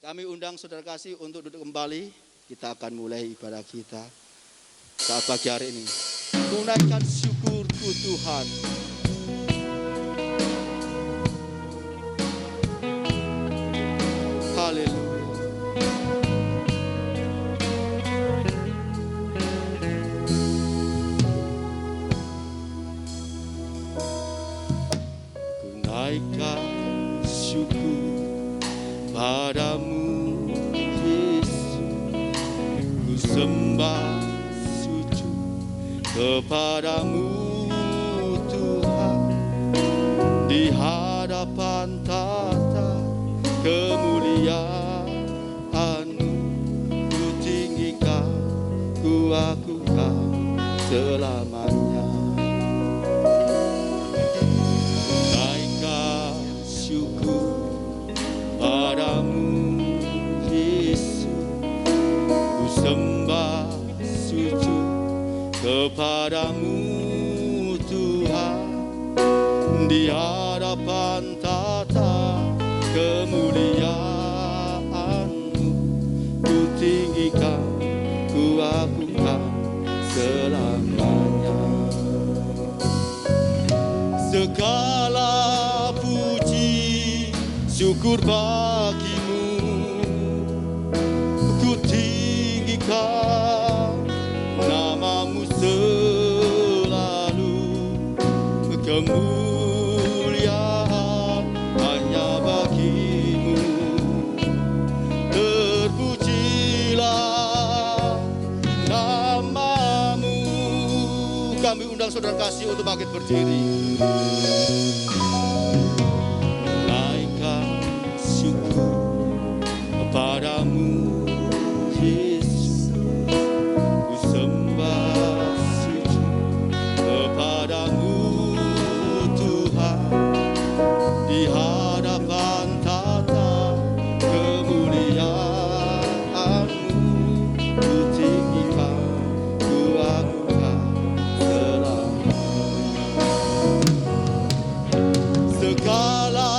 Kami undang saudara kasih untuk duduk kembali. Kita akan mulai ibadah kita saat pagi hari ini. Tunaikan syukurku Tuhan. Haleluya. Tunaikan syukur padamu Yesus, ku sembah sujud kepadamu Tuhan, di hadapan tata kemuliaan-Mu, ku tinggikan, ku akukan selamanya. Naikkan syukur padamu Yesus, ku sembah sujud kepadamu Tuhan, di hadapan tata kemuliaan-Mu, ku tinggikan, ku akukan selamanya. Segala puji syukur bagimu, ku tinggikan namamu selalu. Kemuliaan hanya bagimu, terpujilah namamu. Kami undang saudara kasih untuk bangkit berdiri. Padamu Yesus, ku sembah sujud kepadamu Tuhan, di hadapan tata kemuliaan-Mu, ku tinggikan, ku akukan selamanya. Segala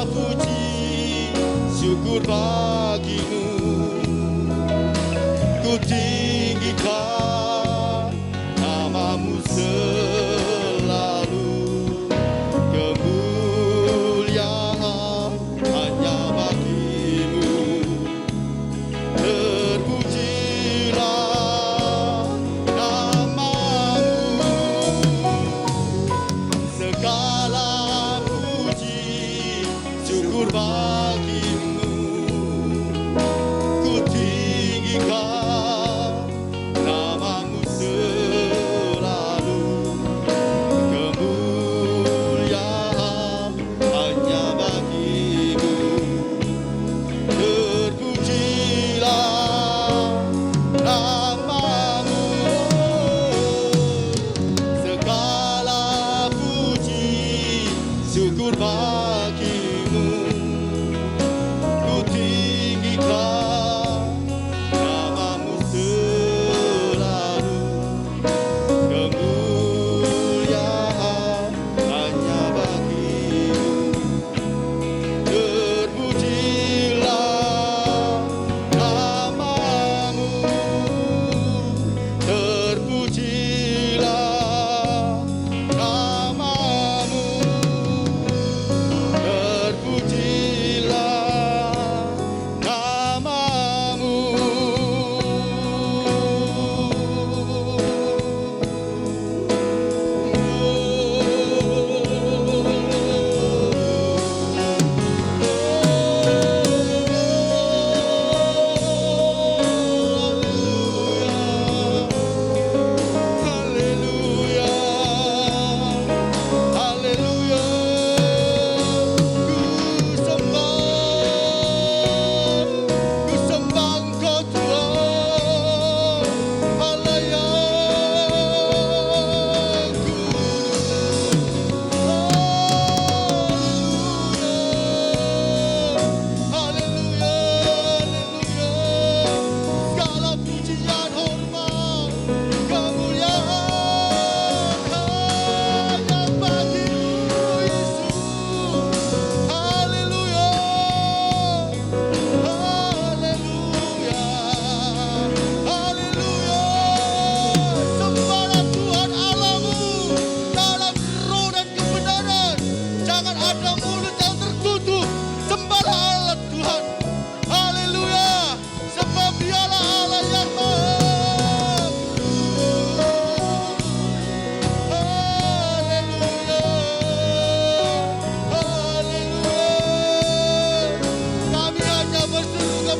puji syukur bagimu, ku tinggikan namamu selalu. Kemuliaan hanya bagimu, terpujilah namamu. Segala puji syukur bagimu, ku tinggikan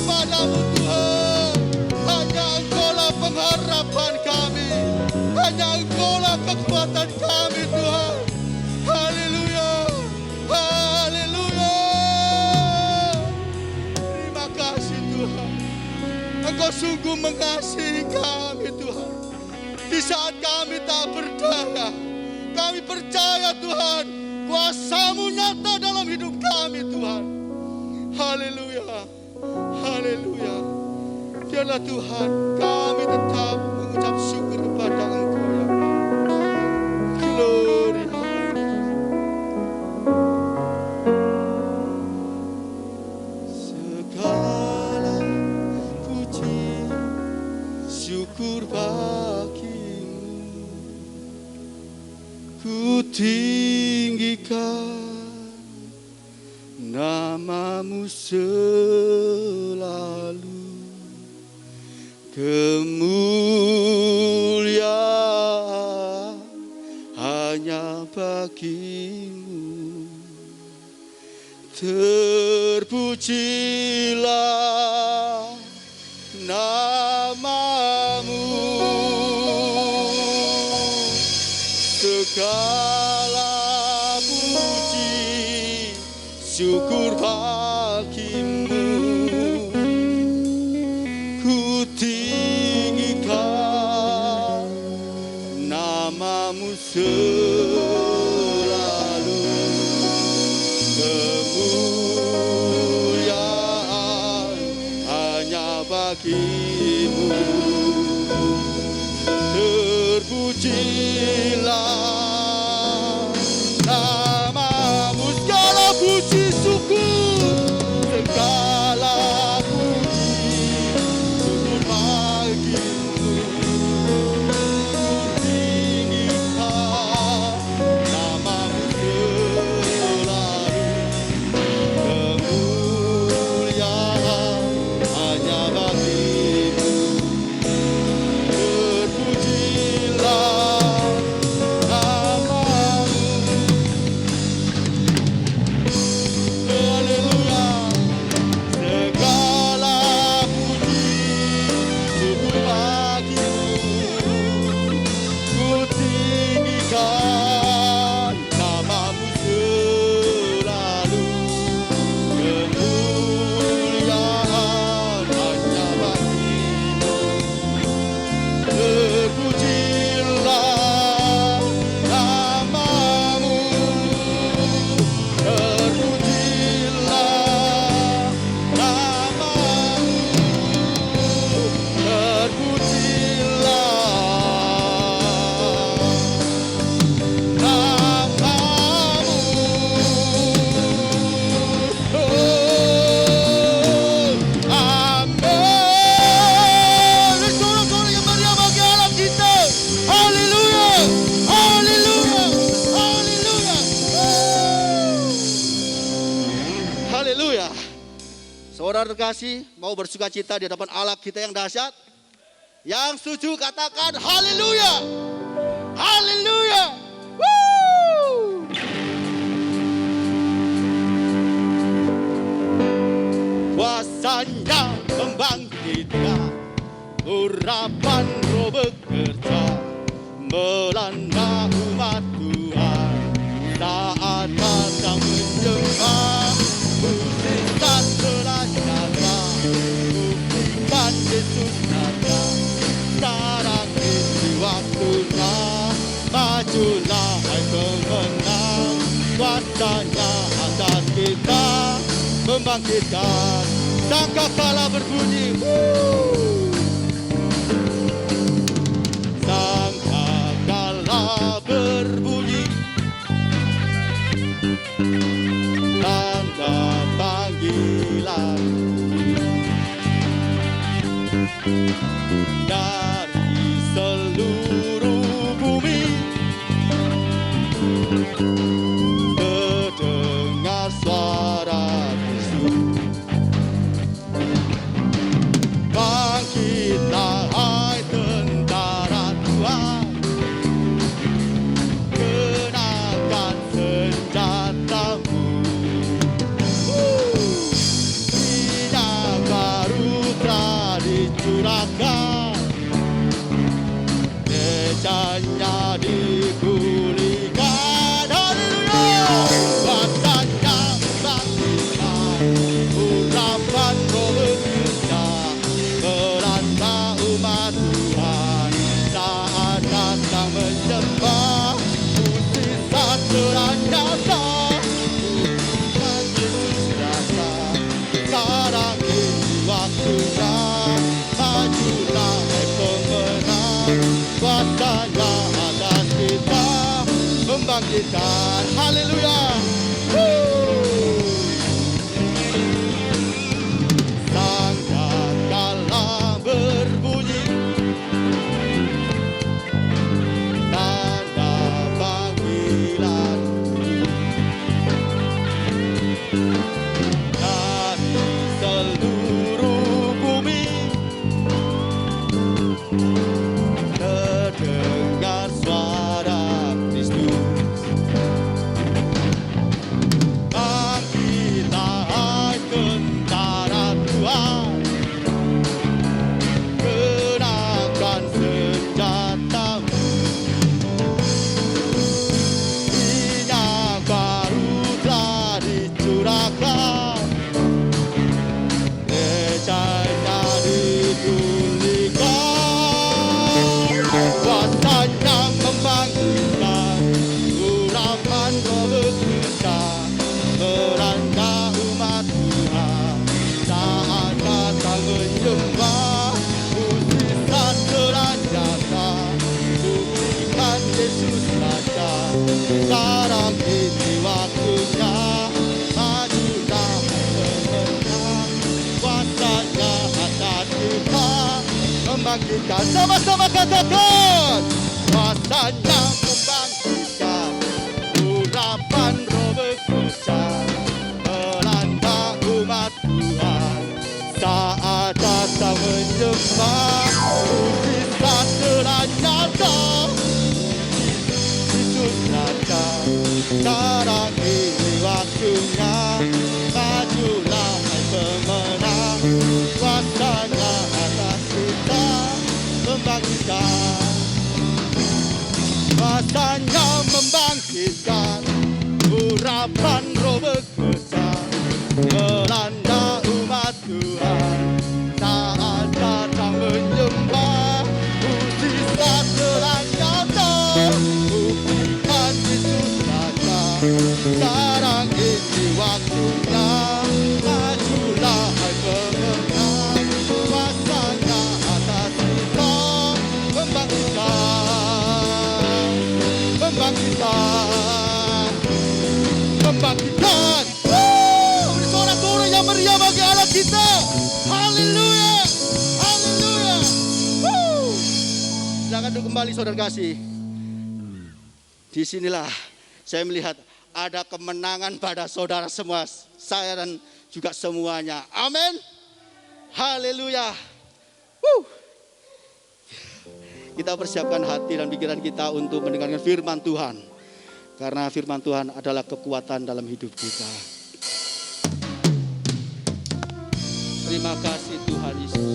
kepadamu Tuhan. Hanya Engkaulah pengharapan kami. Hanya Engkaulah kekuatan kami Tuhan. Haleluya. Haleluya. Terima kasih Tuhan. Engkau sungguh mengasihi kami Tuhan. Di saat kami tak berdaya, kami percaya Tuhan, kuasa-Mu nyata dalam hidup kami Tuhan. Haleluya. Haleluya. Biarlah Tuhan kami tetap mengucap syukur kepada Engkau ya. Glory. Segala puji syukur bagimu, ku tinggikan nama-Mu selalu. Kemuliaan hanya bagi-Mu. Terpujilah nama-Mu. Segala puji syukur bagi-Mu. Ku tinggikan nama-Mu selalu. Kemuliaan hanya bagi-Mu. Terpujilah nama-Mu. Segala puji syukur, segala puji syukur bagi-Mu. Tinggikan nama-Mu selalu. Kemuliaan hanya bagi-Mu. Terpujilah nama-Mu. Haleluya. Segala puji syukur bagi-Mu. Ku tinggikan nama-Mu selalu. Kemuliaan hanya bagi-Mu. Terpujilah nama-Mu. Terpujilah nama-Mu. Terpujilah nama-Mu. Oh, amin. Sorak-sorak yang meriah bagi Allah kita. Haleluya. Haleluya. Haleluya. Haleluya. Saudara terkasih, mau bersukacita di hadapan Allah kita yang dahsyat? Yang setuju katakan haleluya. Haleluya. Woo! Kuasanya membangkitkan, urapan Roh bekerja, melanda umat Tuhan. Saat datang menyembah, mujizat telah nyata, buktikan Yesus nyata. Sekarang ini waktunya, majulah hai pemenang. Kuasanya akan kita membangkitkan. Sangkakala berbunyi, sangkakala berbunyi, tanda panggilan dari seluruh bumi. Terdengar suara bisu, bangkitlah hai tentara Tuhan, kenakan senjatamu. Minyak baru dicurahkan, gejanya dipulihkan. Haleluya. Kuasanya membangkitkan, urapan Roh bekerja melanda umat Tuhan. Saat datang menyembah, mukjizat ternyata. Tuhan Yesus datang, sekarang ini waktunya. Majulah hai pemenang, kuasanya atas kita membangkitkan. Haleluya. Sangkakala berbunyi, tanda panggilan dari seluruh bumi. Terdengar suara Kristus, bangkitlah hai tentara Tuhan, kenakan senjatamu. Minyak baru telah dicurahkan, gejanya dipulihkan. Kuasanya membangkitkan, urapan Roh bekerja melanda umat Tuhan. Saat datang menyembah, mukjizat ternyata. Buktikan Yesus Raja, sekarang ini waktunya. Majulah hai pemenang, kuasanya atas kita membangkitkan. Sama-sama katakan, kuasanya membangkitkan, urapan Roh bekerja melanda umat Tuhan. Saat datang menyembah, mukjizat ternyata. Yesus Raja, sekarang ini waktunya. Majulah hai pemenang, kuasanya atas kita membangkitkan. Kuasanya membangkitkan, urapan Roh bekerja melanda umat Tuhan. Saat datang menyembah, mukjizat ternyata. Buktikan Yesus Raja, sekarang ini waktunya. Majulah hai pemenang, kuasanya atas kita membangkitkan, membangkitkan, membangkitkan. Beri sorak-sorai yang meriah bagi Allah kita. Haleluya, haleluya. Silakan duduk kembali saudara kasih. Disinilah saya melihat ada kemenangan pada saudara semua, saya dan juga semuanya. Amin. Haleluya. Kita persiapkan hati dan pikiran kita untuk mendengarkan firman Tuhan. Karena firman Tuhan adalah kekuatan dalam hidup kita. Terima kasih Tuhan Yesus.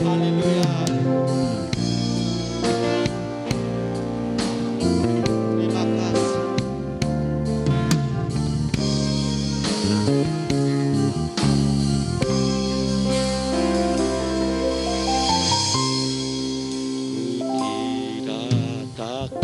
Haleluya. Terima kasih. Ku tidak takut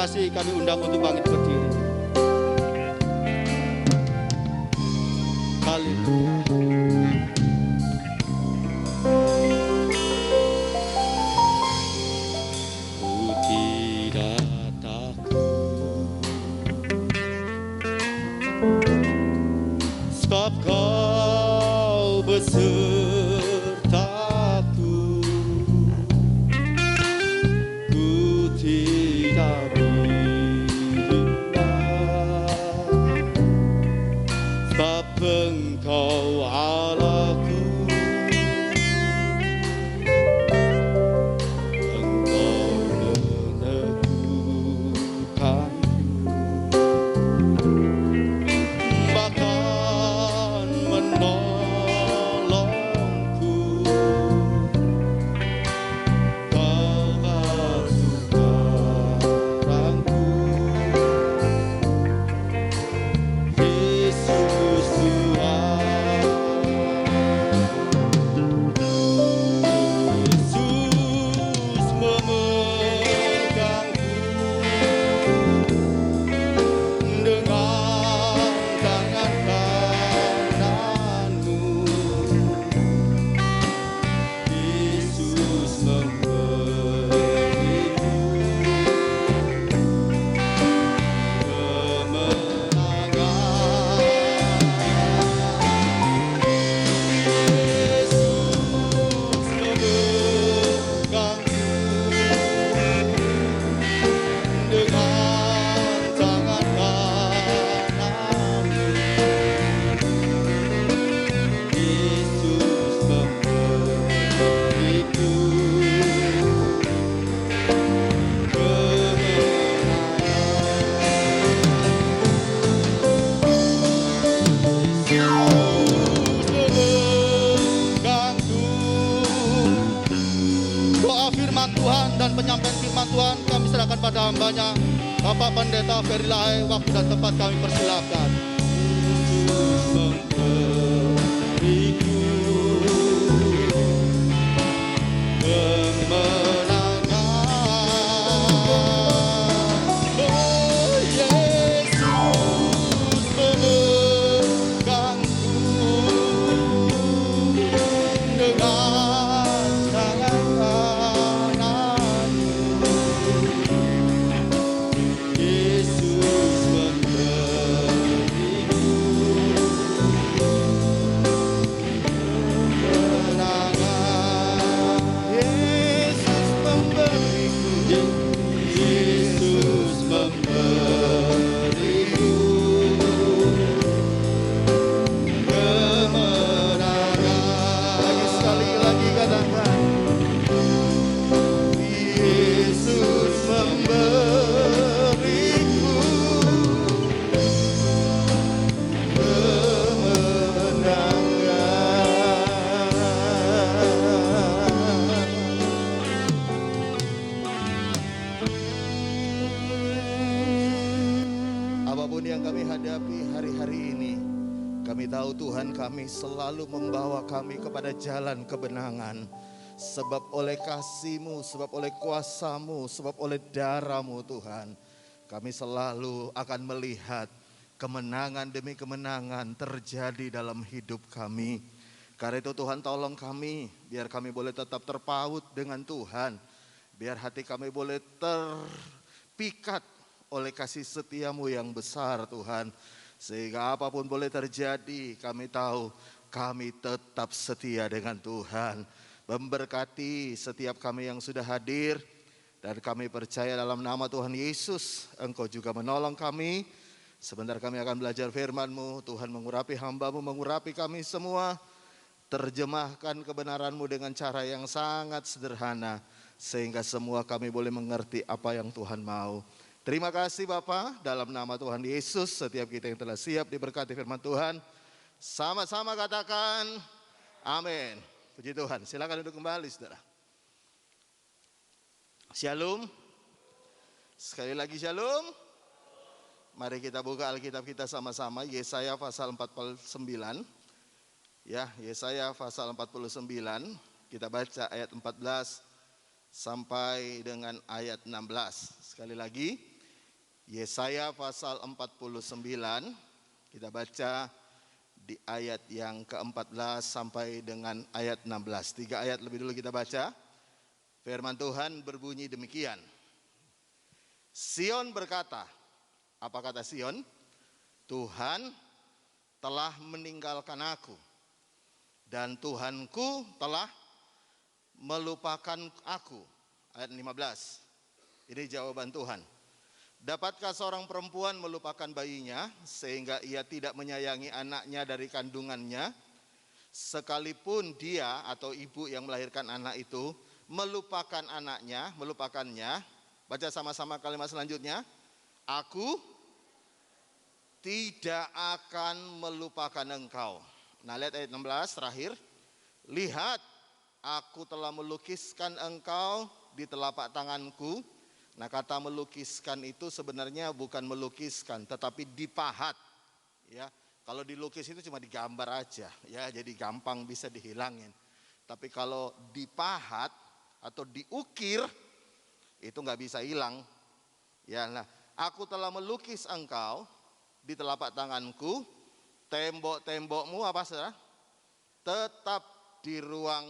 kasih kami undang untuk bangkit berdiri. Haleluya. Ku tidak takut, sebab Kau besertaku. Ku tidak bimbang, sebab Engkau Allahku. Engkau meneguhkanku, bahkan menolongku. Kau batu karangku, Yesus Tuhan. Yesus memegangku dengan tangan kananmu. Yesus memberiku kemenangan. Yesus memegangku dengan tangan kananmu. Yesus memberiku doa firman Tuhan dan penyampaian firman Tuhan kami serahkan pada hambanya Bapak Pendeta Ferry Lahe. Waktu dan tempat kami persilakan. Yesus memberiku kemenangan. Oh, Yesus memegangku dengan tangan kananmu. Yesus memberiku kemenangan. Yesus memberiku, Yesus memberiku kemenangan. Lagi sekali lagi katakan, Yesus memberiku kemenangan. Apapun yang kami hadapi hari-hari ini, kami tahu Tuhan kami selalu membawa kami kepada jalan kebenangan. Sebab oleh kasih-Mu, sebab oleh kuasa-Mu, sebab oleh darah-Mu Tuhan, kami selalu akan melihat kemenangan demi kemenangan terjadi dalam hidup kami. Karena itu Tuhan tolong kami, biar kami boleh tetap terpaut dengan Tuhan. Biar hati kami boleh terpikat oleh kasih setia-Mu yang besar Tuhan. Sehingga apapun boleh terjadi, kami tahu kami tetap setia dengan Tuhan. Memberkati setiap kami yang sudah hadir. Dan kami percaya dalam nama Tuhan Yesus, Engkau juga menolong kami. Sebentar kami akan belajar firman-Mu. Tuhan mengurapi hamba-Mu, mengurapi kami semua. Terjemahkan kebenaran-Mu dengan cara yang sangat sederhana. Sehingga semua kami boleh mengerti apa yang Tuhan mau. Terima kasih Bapa, dalam nama Tuhan Yesus. Setiap kita yang telah siap diberkati firman Tuhan, sama-sama katakan amin. Puji Tuhan, silakan duduk kembali saudara. Shalom. Sekali lagi shalom. Mari kita buka Alkitab kita sama-sama, Yesaya pasal 49. Ya, Yesaya pasal 49. Kita baca ayat 14 sampai dengan ayat 16. Sekali lagi, Yesaya pasal 49, kita baca di ayat yang ke-14 sampai dengan ayat 16. 3 ayat lebih dulu kita baca. Firman Tuhan berbunyi demikian. Sion berkata, apa kata Sion? Tuhan telah meninggalkan aku, dan Tuhanku telah melupakan aku. Ayat 15. Ini jawaban Tuhan. Dapatkah seorang perempuan melupakan bayinya sehingga ia tidak menyayangi anaknya dari kandungannya, sekalipun dia atau ibu yang melahirkan anak itu melupakan anaknya, melupakannya. Baca sama-sama kalimat selanjutnya. Aku tidak akan melupakan engkau. Nah, lihat ayat 16 terakhir. Lihat, aku telah melukiskan engkau di telapak tanganku. Nah, kata melukiskan itu sebenarnya bukan melukiskan, tetapi dipahat. Ya, kalau dilukis itu cuma digambar aja, ya, jadi gampang bisa dihilangin. Tapi kalau dipahat atau diukir, itu nggak bisa hilang. Ya, nah, aku telah melukis engkau di telapak tanganku. Tembok-tembokmu apa saudara? Tetap di ruang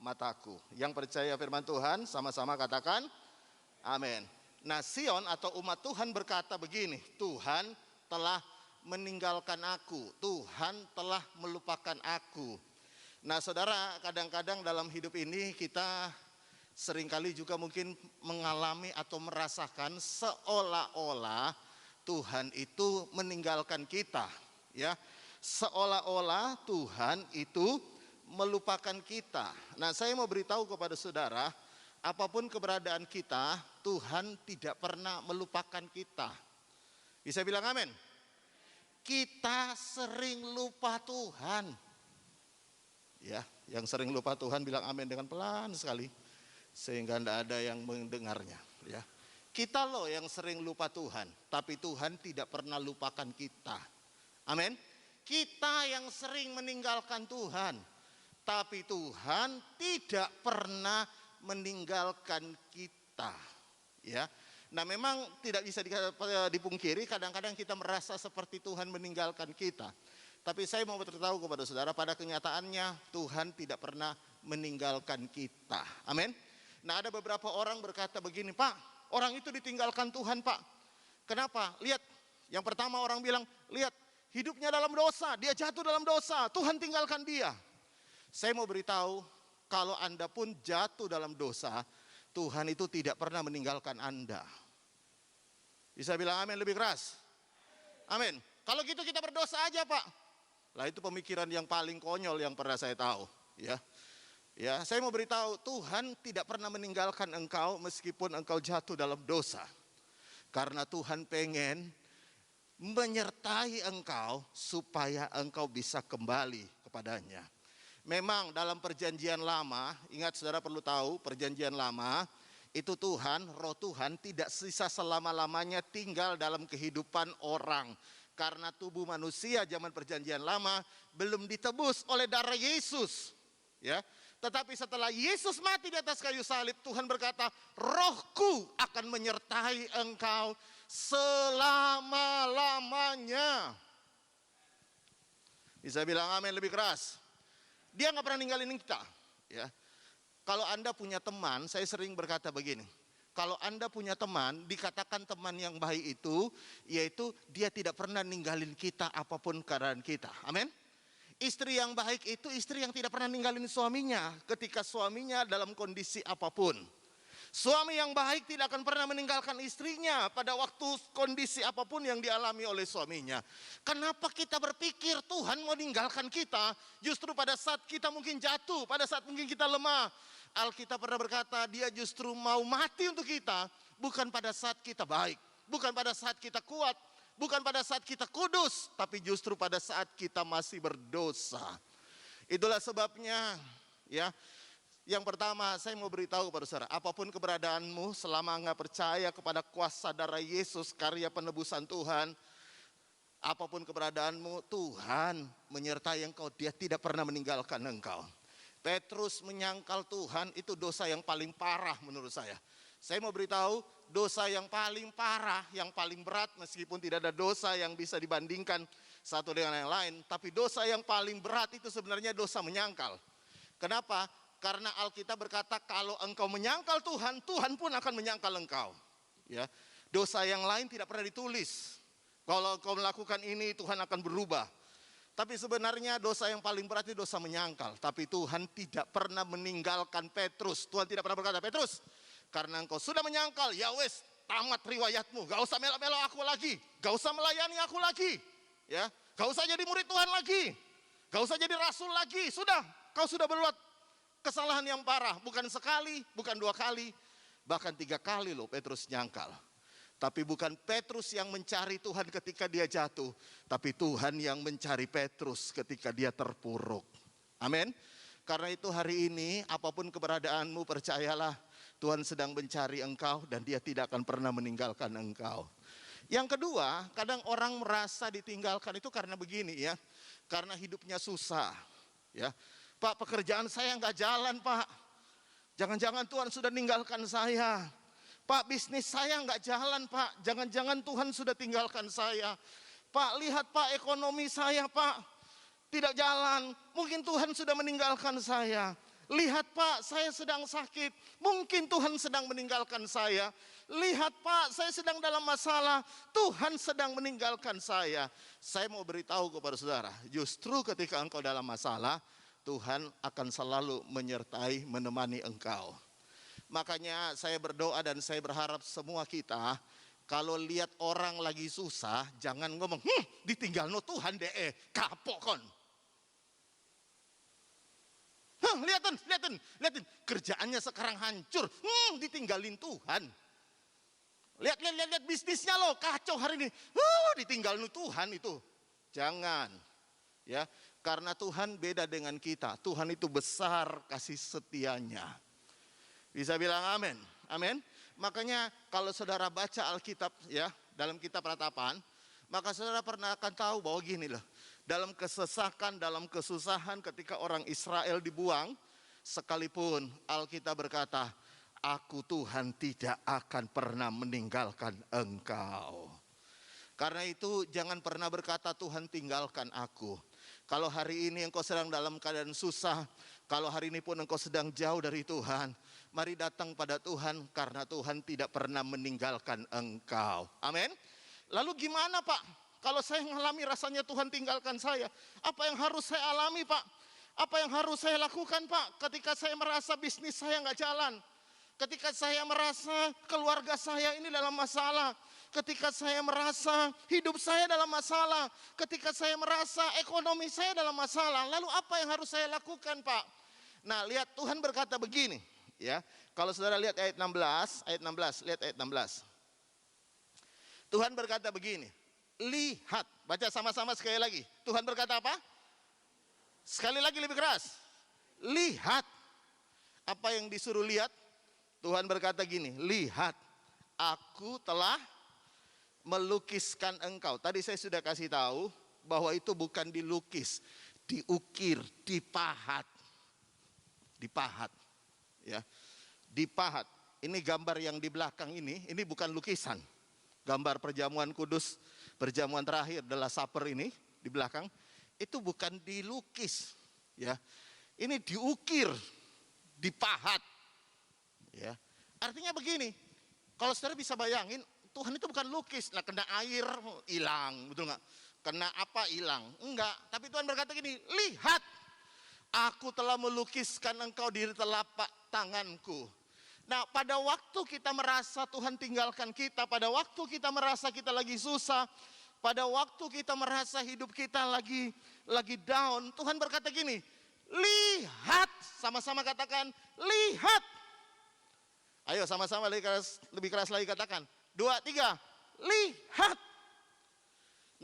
mataku. Yang percaya firman Tuhan sama-sama katakan amin. Nah, Sion atau umat Tuhan berkata begini, Tuhan telah meninggalkan aku, Tuhan telah melupakan aku. Nah, saudara, kadang-kadang dalam hidup ini kita seringkali juga mungkin mengalami atau merasakan seolah-olah Tuhan itu meninggalkan kita, ya. Seolah-olah Tuhan itu melupakan kita. Nah, saya mau beritahu kepada saudara, apapun keberadaan kita, Tuhan tidak pernah melupakan kita. Bisa bilang amin? Kita sering lupa Tuhan. Ya, yang sering lupa Tuhan bilang amin dengan pelan sekali, sehingga tidak ada yang mendengarnya. Ya, kita loh yang sering lupa Tuhan, tapi Tuhan tidak pernah lupakan kita. Amin. Kita yang sering meninggalkan Tuhan, tapi Tuhan tidak pernah meninggalkan kita. Ya. Nah, memang tidak bisa dipungkiri kadang-kadang kita merasa seperti Tuhan meninggalkan kita. Tapi saya mau beritahu kepada saudara, pada kenyataannya Tuhan tidak pernah meninggalkan kita. Amin. Nah, ada beberapa orang berkata begini, Pak, orang itu ditinggalkan Tuhan, Pak. Kenapa? Lihat, yang pertama orang bilang, lihat, hidupnya dalam dosa, dia jatuh dalam dosa, Tuhan tinggalkan dia. Saya mau beritahu, kalau Anda pun jatuh dalam dosa, Tuhan itu tidak pernah meninggalkan Anda. Bisa bilang amin lebih keras? Amin. Kalau gitu kita berdosa aja, Pak. Lah, itu pemikiran yang paling konyol yang pernah saya tahu. Ya, ya, saya mau beritahu, Tuhan tidak pernah meninggalkan engkau meskipun engkau jatuh dalam dosa. Karena Tuhan pengen menyertai engkau supaya engkau bisa kembali kepadanya. Memang dalam perjanjian lama, ingat saudara perlu tahu, perjanjian lama itu Tuhan, roh Tuhan tidak sisa selama-lamanya tinggal dalam kehidupan orang. Karena tubuh manusia zaman perjanjian lama belum ditebus oleh darah Yesus. Ya, tetapi setelah Yesus mati di atas kayu salib, Tuhan berkata, rohku akan menyertai engkau selama-lamanya. Bisa bilang amin lebih keras? Dia nggak pernah ninggalin kita. Ya. Kalau Anda punya teman, saya sering berkata begini, kalau Anda punya teman, dikatakan teman yang baik itu, yaitu dia tidak pernah ninggalin kita apapun keadaan kita. Amin. Istri yang baik itu istri yang tidak pernah ninggalin suaminya ketika suaminya dalam kondisi apapun. Suami yang baik tidak akan pernah meninggalkan istrinya pada waktu kondisi apapun yang dialami oleh suaminya. Kenapa kita berpikir Tuhan mau meninggalkan kita justru pada saat kita mungkin jatuh, pada saat mungkin kita lemah. Alkitab pernah berkata, dia justru mau mati untuk kita, bukan pada saat kita baik, bukan pada saat kita kuat, bukan pada saat kita kudus, tapi justru pada saat kita masih berdosa. Itulah sebabnya, ya. Yang pertama, saya mau beritahu kepada saudara, apapun keberadaanmu, selama nggak percaya kepada kuasa darah Yesus, karya penebusan Tuhan, apapun keberadaanmu, Tuhan menyertai engkau, dia tidak pernah meninggalkan engkau. Petrus menyangkal Tuhan, itu dosa yang paling parah menurut saya. Saya mau beritahu, dosa yang paling parah, yang paling berat, meskipun tidak ada dosa yang bisa dibandingkan satu dengan yang lain, tapi dosa yang paling berat itu sebenarnya dosa menyangkal. Kenapa? Karena Alkitab berkata kalau engkau menyangkal Tuhan, Tuhan pun akan menyangkal engkau. Ya, dosa yang lain tidak pernah ditulis. Kalau engkau melakukan ini, Tuhan akan berubah. Tapi sebenarnya dosa yang paling berat itu dosa menyangkal. Tapi Tuhan tidak pernah meninggalkan Petrus. Tuhan tidak pernah berkata, Petrus, karena engkau sudah menyangkal, ya wes, tamat riwayatmu. Gak usah melo-melo aku lagi. Gak usah melayani aku lagi. Ya, gak usah jadi murid Tuhan lagi. Gak usah jadi rasul lagi. Sudah, kau sudah berbuat kesalahan yang parah. Bukan sekali, bukan 2 kali. Bahkan 3 kali loh Petrus nyangkal. Tapi bukan Petrus yang mencari Tuhan ketika dia jatuh. Tapi Tuhan yang mencari Petrus ketika dia terpuruk. Amin. Karena itu hari ini apapun keberadaanmu, percayalah Tuhan sedang mencari engkau dan dia tidak akan pernah meninggalkan engkau. Yang kedua, kadang orang merasa ditinggalkan itu karena begini ya. Karena hidupnya susah. Ya, Pak, pekerjaan saya nggak jalan Pak. Jangan-jangan Tuhan sudah meninggalkan saya. Pak, bisnis saya nggak jalan Pak, jangan-jangan Tuhan sudah tinggalkan saya. Pak, lihat Pak, ekonomi saya Pak, tidak jalan, mungkin Tuhan sudah meninggalkan saya. Lihat Pak, saya sedang sakit, mungkin Tuhan sedang meninggalkan saya. Lihat Pak, saya sedang dalam masalah, Tuhan sedang meninggalkan saya. Saya mau beritahu kepada saudara, justru ketika engkau dalam masalah, Tuhan akan selalu menyertai, menemani engkau. Makanya saya berdoa dan saya berharap semua kita, kalau lihat orang lagi susah, jangan ngomong, ditinggal no Tuhan deh, kapok kon. Lihatin, kerjaannya sekarang hancur, ditinggalin Tuhan. Lihat bisnisnya loh, kacau hari ini, ditinggal no Tuhan itu. Jangan, ya, karena Tuhan beda dengan kita. Tuhan itu besar kasih setianya. Bisa bilang amin, amin. Makanya kalau saudara baca Alkitab ya, dalam kitab Ratapan, maka saudara pernah akan tahu bahwa gini loh. Dalam kesesakan, dalam kesusahan ketika orang Israel dibuang, sekalipun Alkitab berkata, aku Tuhan tidak akan pernah meninggalkan engkau. Karena itu jangan pernah berkata Tuhan tinggalkan aku. Kalau hari ini engkau sedang dalam keadaan susah, kalau hari ini pun engkau sedang jauh dari Tuhan, mari datang pada Tuhan karena Tuhan tidak pernah meninggalkan engkau. Amin. Lalu gimana Pak? Kalau saya mengalami rasanya Tuhan tinggalkan saya, apa yang harus saya alami Pak? Apa yang harus saya lakukan Pak? Ketika saya merasa bisnis saya nggak jalan, ketika saya merasa keluarga saya ini dalam masalah, ketika saya merasa hidup saya dalam masalah, ketika saya merasa ekonomi saya dalam masalah, lalu apa yang harus saya lakukan Pak? Nah lihat Tuhan berkata begini ya. Kalau saudara lihat ayat 16, lihat ayat 16. Tuhan berkata begini, lihat, baca sama-sama sekali lagi. Tuhan berkata apa? Sekali lagi lebih keras. Lihat. Apa yang disuruh lihat? Tuhan berkata gini, lihat, aku telah melukiskan engkau. Tadi saya sudah kasih tahu bahwa itu bukan dilukis, diukir, dipahat. Dipahat. Ya. Dipahat. Ini gambar yang di belakang ini bukan lukisan. Gambar perjamuan kudus, perjamuan terakhir adalah Supper ini di belakang, itu bukan dilukis, ya. Ini diukir, dipahat. Ya. Artinya begini, kalau saudara bisa bayangin, Tuhan itu bukan lukis, nah kena air hilang, betul nggak? Kena apa hilang? Enggak, tapi Tuhan berkata gini, lihat, aku telah melukiskan engkau di telapak tanganku. Nah pada waktu kita merasa Tuhan tinggalkan kita, pada waktu kita merasa kita lagi susah, pada waktu kita merasa hidup kita lagi down, Tuhan berkata gini, lihat, sama-sama katakan, lihat. Ayo sama-sama lebih keras lagi katakan, 2, 3, lihat.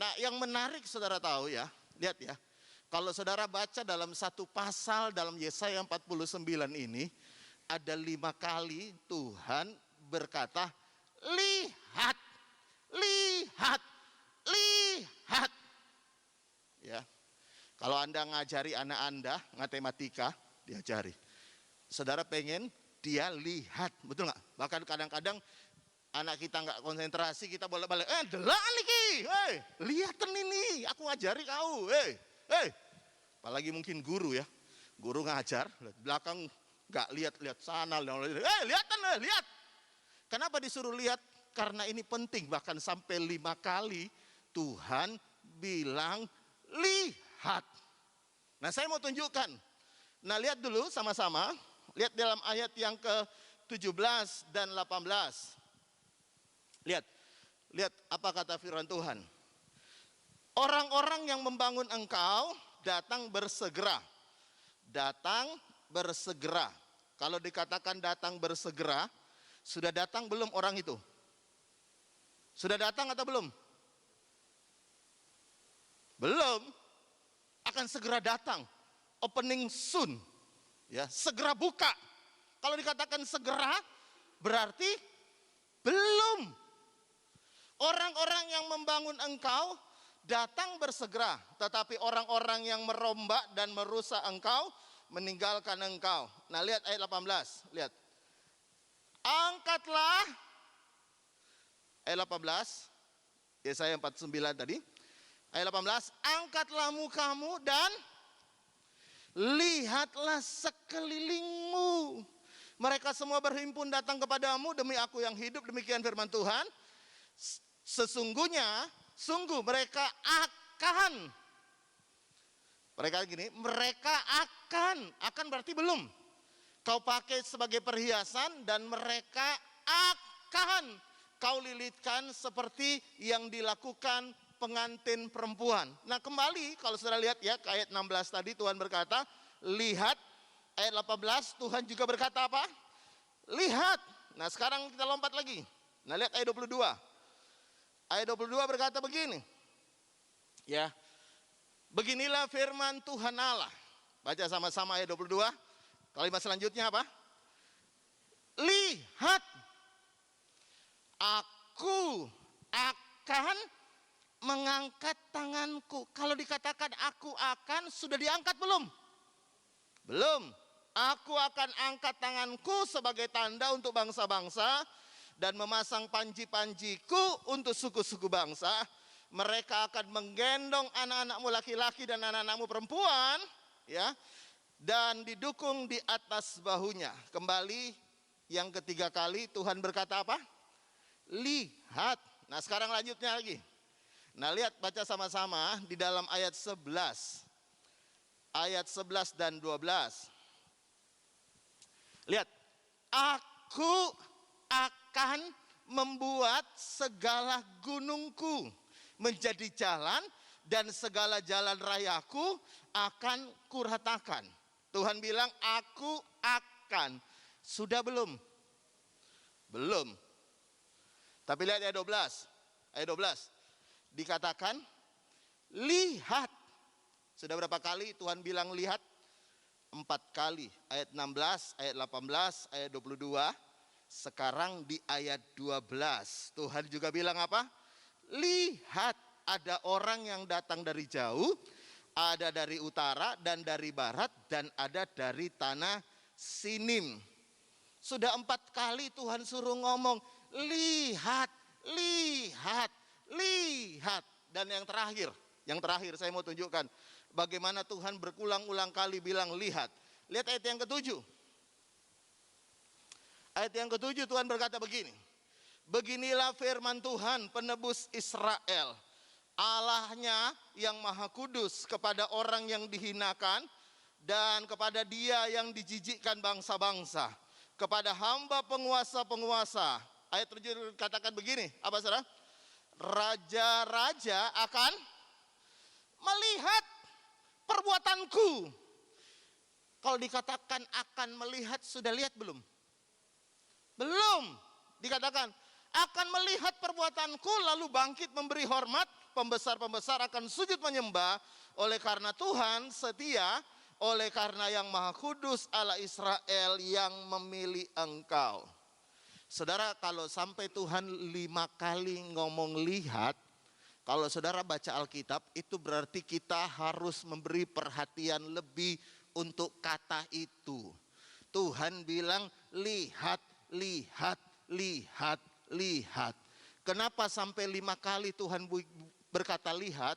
Nah yang menarik saudara tahu ya, lihat ya, kalau saudara baca dalam satu pasal dalam Yesaya 49 ini, ada 5 kali Tuhan berkata, lihat, lihat, lihat. Ya, kalau Anda ngajari anak Anda matematika, diajari. Saudara pengen dia lihat, betul nggak? Bahkan kadang-kadang anak kita nggak konsentrasi, kita bolak-balik, delak niki, lihatan ini, aku ngajari kau, apalagi mungkin guru ya, guru ngajar, belakang nggak lihat sana, lihatan, lihat. Kenapa disuruh lihat? Karena ini penting, bahkan sampai 5 kali Tuhan bilang lihat. Nah saya mau tunjukkan. Nah lihat dulu sama-sama, lihat dalam ayat yang ke-17 dan 18. Lihat apa kata firman Tuhan. Orang-orang yang membangun engkau datang bersegera. Datang bersegera. Kalau dikatakan datang bersegera, sudah datang belum orang itu? Sudah datang atau belum? Belum. Akan segera datang. Opening soon. Ya, segera buka. Kalau dikatakan segera, berarti belum. Orang-orang yang membangun engkau datang bersegera, tetapi orang-orang yang merombak dan merusak engkau meninggalkan engkau. Nah, lihat ayat 18, lihat. Angkatlah ayat 18, Yesaya 49 tadi. Ayat 18, angkatlah mukamu dan lihatlah sekelilingmu. Mereka semua berhimpun datang kepadamu, demi aku yang hidup, demikian firman Tuhan. Sesungguhnya, sungguh mereka akan. Mereka akan berarti belum. Kau pakai sebagai perhiasan dan mereka akan kau lilitkan seperti yang dilakukan pengantin perempuan. Nah kembali kalau saudara lihat ya ke ayat 16 tadi Tuhan berkata, lihat. Ayat 18 Tuhan juga berkata apa? Lihat. Nah sekarang kita lompat lagi. Nah lihat ayat 22. Ayat 22 berkata begini. Ya. Beginilah firman Tuhan Allah. Baca sama-sama ayat 22. Kalimat selanjutnya apa? Lihat, aku akan mengangkat tanganku. Kalau dikatakan aku akan, sudah diangkat belum? Belum. Aku akan angkat tanganku sebagai tanda untuk bangsa-bangsa dan memasang panji-panjiku untuk suku-suku bangsa. Mereka akan menggendong anak-anakmu laki-laki dan anak-anakmu perempuan, ya. Dan didukung di atas bahunya. Kembali yang ketiga kali Tuhan berkata apa? Lihat. Nah sekarang lanjutnya lagi. Nah lihat, baca sama-sama di dalam ayat 11. Ayat 11 dan 12. Lihat. Aku akan membuat segala gunungku menjadi jalan dan segala jalan rayaku akan kuratakan. Tuhan bilang aku akan. Sudah belum? Belum. Tapi lihat ayat 12. Ayat 12. Dikatakan lihat. Sudah berapa kali Tuhan bilang lihat? 4 kali. Ayat 16, ayat 18, ayat 22. Sekarang di ayat 12. Tuhan juga bilang apa? Lihat, ada orang yang datang dari jauh, ada dari utara dan dari barat, dan ada dari tanah Sinim. Sudah 4 kali Tuhan suruh ngomong, lihat, lihat, lihat. Dan yang terakhir saya mau tunjukkan bagaimana Tuhan berulang-ulang kali bilang lihat. Lihat ayat yang ke-7. Ayat yang ke-7 Tuhan berkata begini. Beginilah firman Tuhan penebus Israel, Allahnya yang maha kudus kepada orang yang dihinakan dan kepada dia yang dijijikkan bangsa-bangsa, kepada hamba penguasa-penguasa. Ayat 7 katakan begini, apa saudara? Raja-raja akan melihat perbuatanku. Kalau dikatakan akan melihat, sudah lihat belum? Belum. Dikatakan akan melihat perbuatanku lalu bangkit memberi hormat, pembesar-pembesar akan sujud menyembah, oleh karena Tuhan setia, oleh karena yang maha kudus Allah Israel yang memilih engkau. Saudara, kalau sampai Tuhan 5 kali ngomong lihat, kalau saudara baca Alkitab, itu berarti kita harus memberi perhatian lebih untuk kata itu. Tuhan bilang lihat, lihat, lihat, lihat. Kenapa sampai 5 kali Tuhan berkata lihat?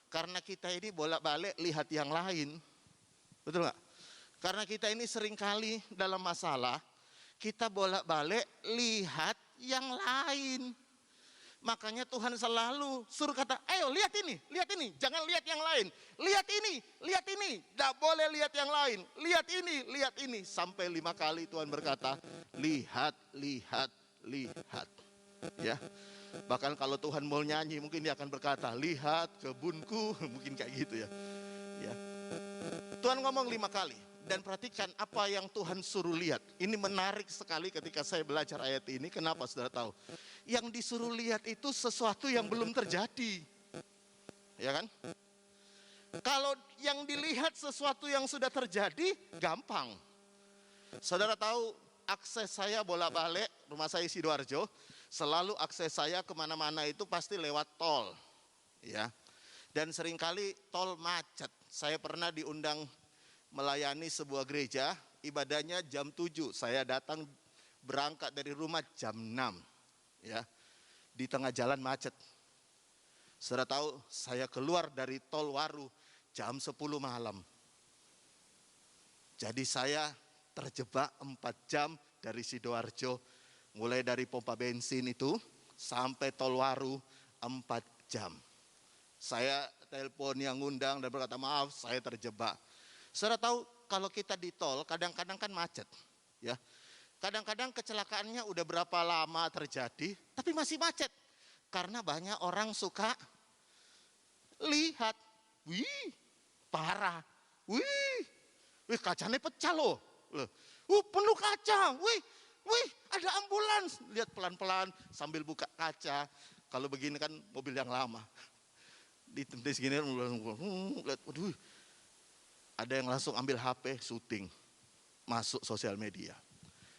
Karena kita ini bolak-balik lihat yang lain. Betul nggak? Karena kita ini seringkali dalam masalah, kita bolak-balik lihat yang lain. Makanya Tuhan selalu suruh kata, ayo lihat ini, jangan lihat yang lain. Lihat ini, tidak boleh lihat yang lain. Lihat ini. Sampai 5 kali Tuhan berkata, lihat, lihat, lihat. Ya, bahkan kalau Tuhan mau nyanyi mungkin dia akan berkata, lihat kebunku, mungkin kayak gitu ya. Ya. Tuhan ngomong 5 kali. Dan perhatikan apa yang Tuhan suruh lihat. Ini menarik sekali ketika saya belajar ayat ini. Kenapa saudara tahu? Yang disuruh lihat itu sesuatu yang belum terjadi. Ya kan? Kalau yang dilihat sesuatu yang sudah terjadi, gampang. Saudara tahu akses saya bolak-balik, rumah saya Sidoarjo. Selalu akses saya kemana-mana itu pasti lewat tol. Ya. Dan seringkali tol macet. Saya pernah diundang melayani sebuah gereja, ibadahnya jam 7. Saya datang berangkat dari rumah jam 6. Ya. Di tengah jalan macet. Saudara tahu, saya keluar dari tol Waru jam 10 malam. Jadi saya terjebak 4 jam dari Sidoarjo, mulai dari pompa bensin itu sampai tol Waru 4 jam. Saya telepon yang ngundang dan berkata, maaf saya terjebak. Saudara tahu kalau kita di tol kadang-kadang kan macet, ya. Kadang-kadang kecelakaannya udah berapa lama terjadi, tapi masih macet. Karena banyak orang suka lihat, wih, parah, wih, kacanya pecah loh. Penuh kaca, wih, ada ambulans. Lihat pelan-pelan sambil buka kaca. Kalau begini kan mobil yang lama. Di segini, lihat, waduh. Ada yang langsung ambil HP, syuting, masuk sosial media.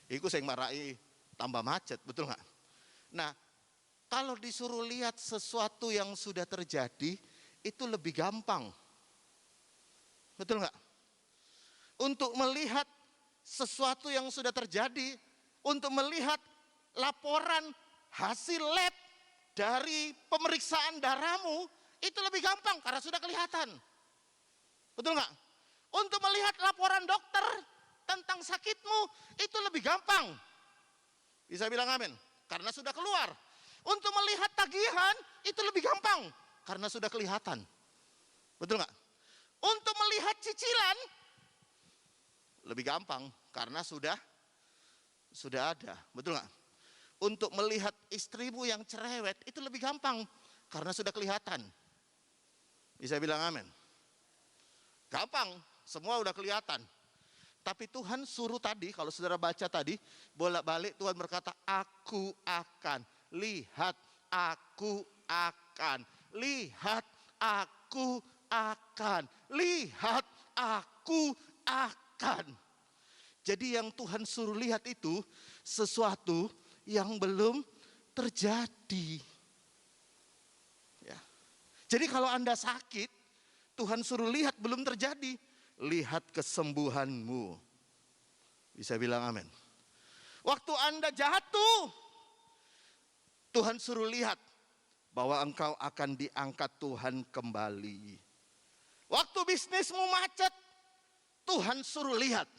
Itu saya marahi tambah macet, betul nggak? Nah, kalau disuruh lihat sesuatu yang sudah terjadi, itu lebih gampang. Betul nggak? Untuk melihat sesuatu yang sudah terjadi, untuk melihat laporan hasil lab dari pemeriksaan darahmu, itu lebih gampang karena sudah kelihatan. Betul nggak? Untuk melihat laporan dokter tentang sakitmu, itu lebih gampang. Bisa bilang amin? Karena sudah keluar. Untuk melihat tagihan, itu lebih gampang. Karena sudah kelihatan. Betul nggak? Untuk melihat cicilan, lebih gampang. Karena sudah ada. Betul nggak? Untuk melihat istrimu yang cerewet, itu lebih gampang. Karena sudah kelihatan. Bisa bilang amin? Gampang. Semua udah kelihatan. Tapi Tuhan suruh tadi, kalau saudara baca tadi, bolak-balik Tuhan berkata, aku akan, lihat, aku akan, lihat, aku akan, lihat, aku akan. Jadi yang Tuhan suruh lihat itu sesuatu yang belum terjadi. Ya. Jadi kalau Anda sakit, Tuhan suruh lihat belum terjadi. Lihat kesembuhanmu. Bisa bilang amin. Waktu Anda jatuh, Tuhan suruh lihat bahwa engkau akan diangkat Tuhan kembali. Waktu bisnismu macet, Tuhan suruh lihat,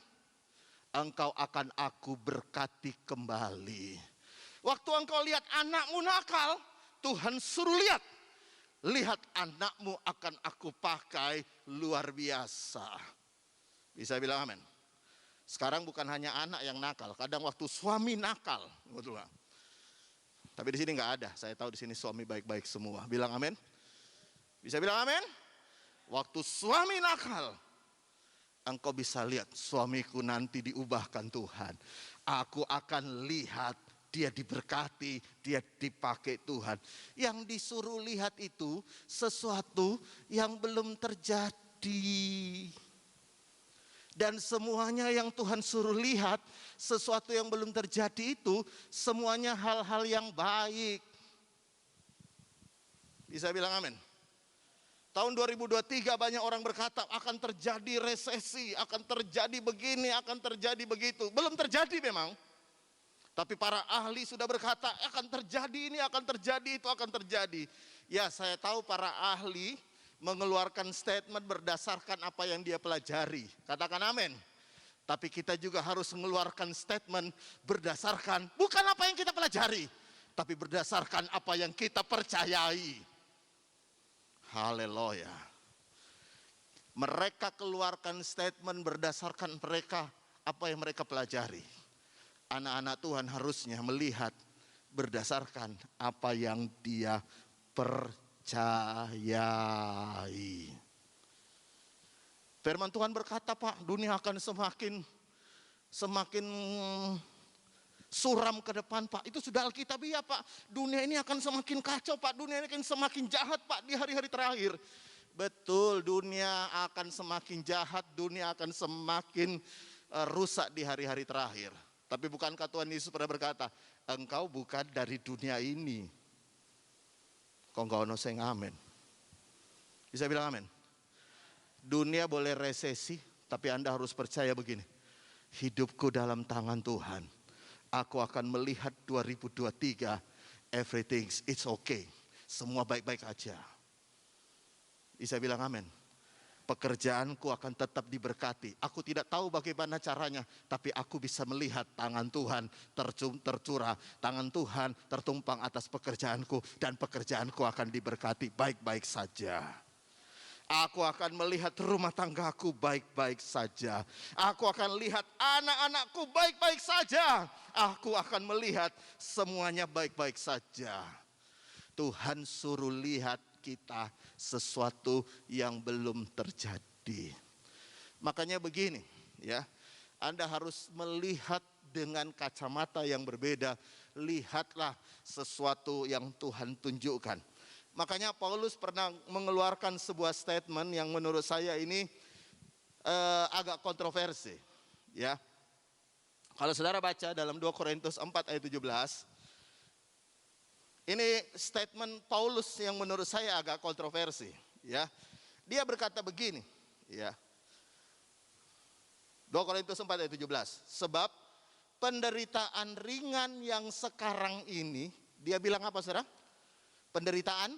engkau akan aku berkati kembali. Waktu engkau lihat anakmu nakal, Tuhan suruh lihat, lihat anakmu akan aku pakai luar biasa. Bisa bilang amin. Sekarang bukan hanya anak yang nakal, kadang waktu suami nakal, betul gak? Tapi di sini nggak ada. Saya tahu di sini suami baik-baik semua. Bilang amin. Bisa bilang amin. Waktu suami nakal, engkau bisa lihat suamiku nanti diubahkan Tuhan. Aku akan lihat dia diberkati, dia dipakai Tuhan. Yang disuruh lihat itu sesuatu yang belum terjadi. Dan semuanya yang Tuhan suruh lihat, sesuatu yang belum terjadi itu, semuanya hal-hal yang baik. Bisa bilang amin? Tahun 2023 banyak orang berkata akan terjadi resesi, akan terjadi begini, akan terjadi begitu. Belum terjadi memang. Tapi para ahli sudah berkata akan terjadi ini, akan terjadi itu, akan terjadi. Ya, saya tahu para ahli mengeluarkan statement berdasarkan apa yang dia pelajari. Katakan amin. Tapi kita juga harus mengeluarkan statement berdasarkan bukan apa yang kita pelajari, tapi berdasarkan apa yang kita percayai. Haleluya. Mereka keluarkan statement berdasarkan mereka apa yang mereka pelajari. Anak-anak Tuhan harusnya melihat berdasarkan apa yang dia percayai. Firman Tuhan berkata, Pak, dunia akan semakin suram ke depan, Pak. Itu sudah Alkitabiah, Pak. Dunia ini akan semakin kacau, Pak. Dunia ini akan semakin jahat, Pak, di hari-hari terakhir. Betul, dunia akan semakin jahat, dunia akan semakin rusak di hari-hari terakhir. Tapi bukankah Tuhan Yesus pernah berkata, engkau bukan dari dunia ini. Kok enggak ono sing amin? Bisa bilang amin? Dunia boleh resesi, tapi Anda harus percaya begini. Hidupku dalam tangan Tuhan. Aku akan melihat 2023, everything it's okay. Semua baik-baik aja. Bisa bilang amin? Pekerjaanku akan tetap diberkati. Aku tidak tahu bagaimana caranya, tapi aku bisa melihat tangan Tuhan tercurah. Tangan Tuhan tertumpang atas pekerjaanku, dan pekerjaanku akan diberkati baik-baik saja. Aku akan melihat rumah tanggaku baik-baik saja. Aku akan lihat anak-anakku baik-baik saja. Aku akan melihat semuanya baik-baik saja. Tuhan suruh lihat kita sesuatu yang belum terjadi. Makanya begini, ya. Anda harus melihat dengan kacamata yang berbeda. Lihatlah sesuatu yang Tuhan tunjukkan. Makanya Paulus pernah mengeluarkan sebuah statement yang menurut saya ini agak kontroversi, ya. Kalau saudara baca dalam 2 Korintus 4 ayat 17, ini statement Paulus yang menurut saya agak kontroversi, ya. Dia berkata begini, ya. 2 Korintus 4 ayat 17, sebab penderitaan ringan yang sekarang ini, dia bilang apa, saudara? Penderitaan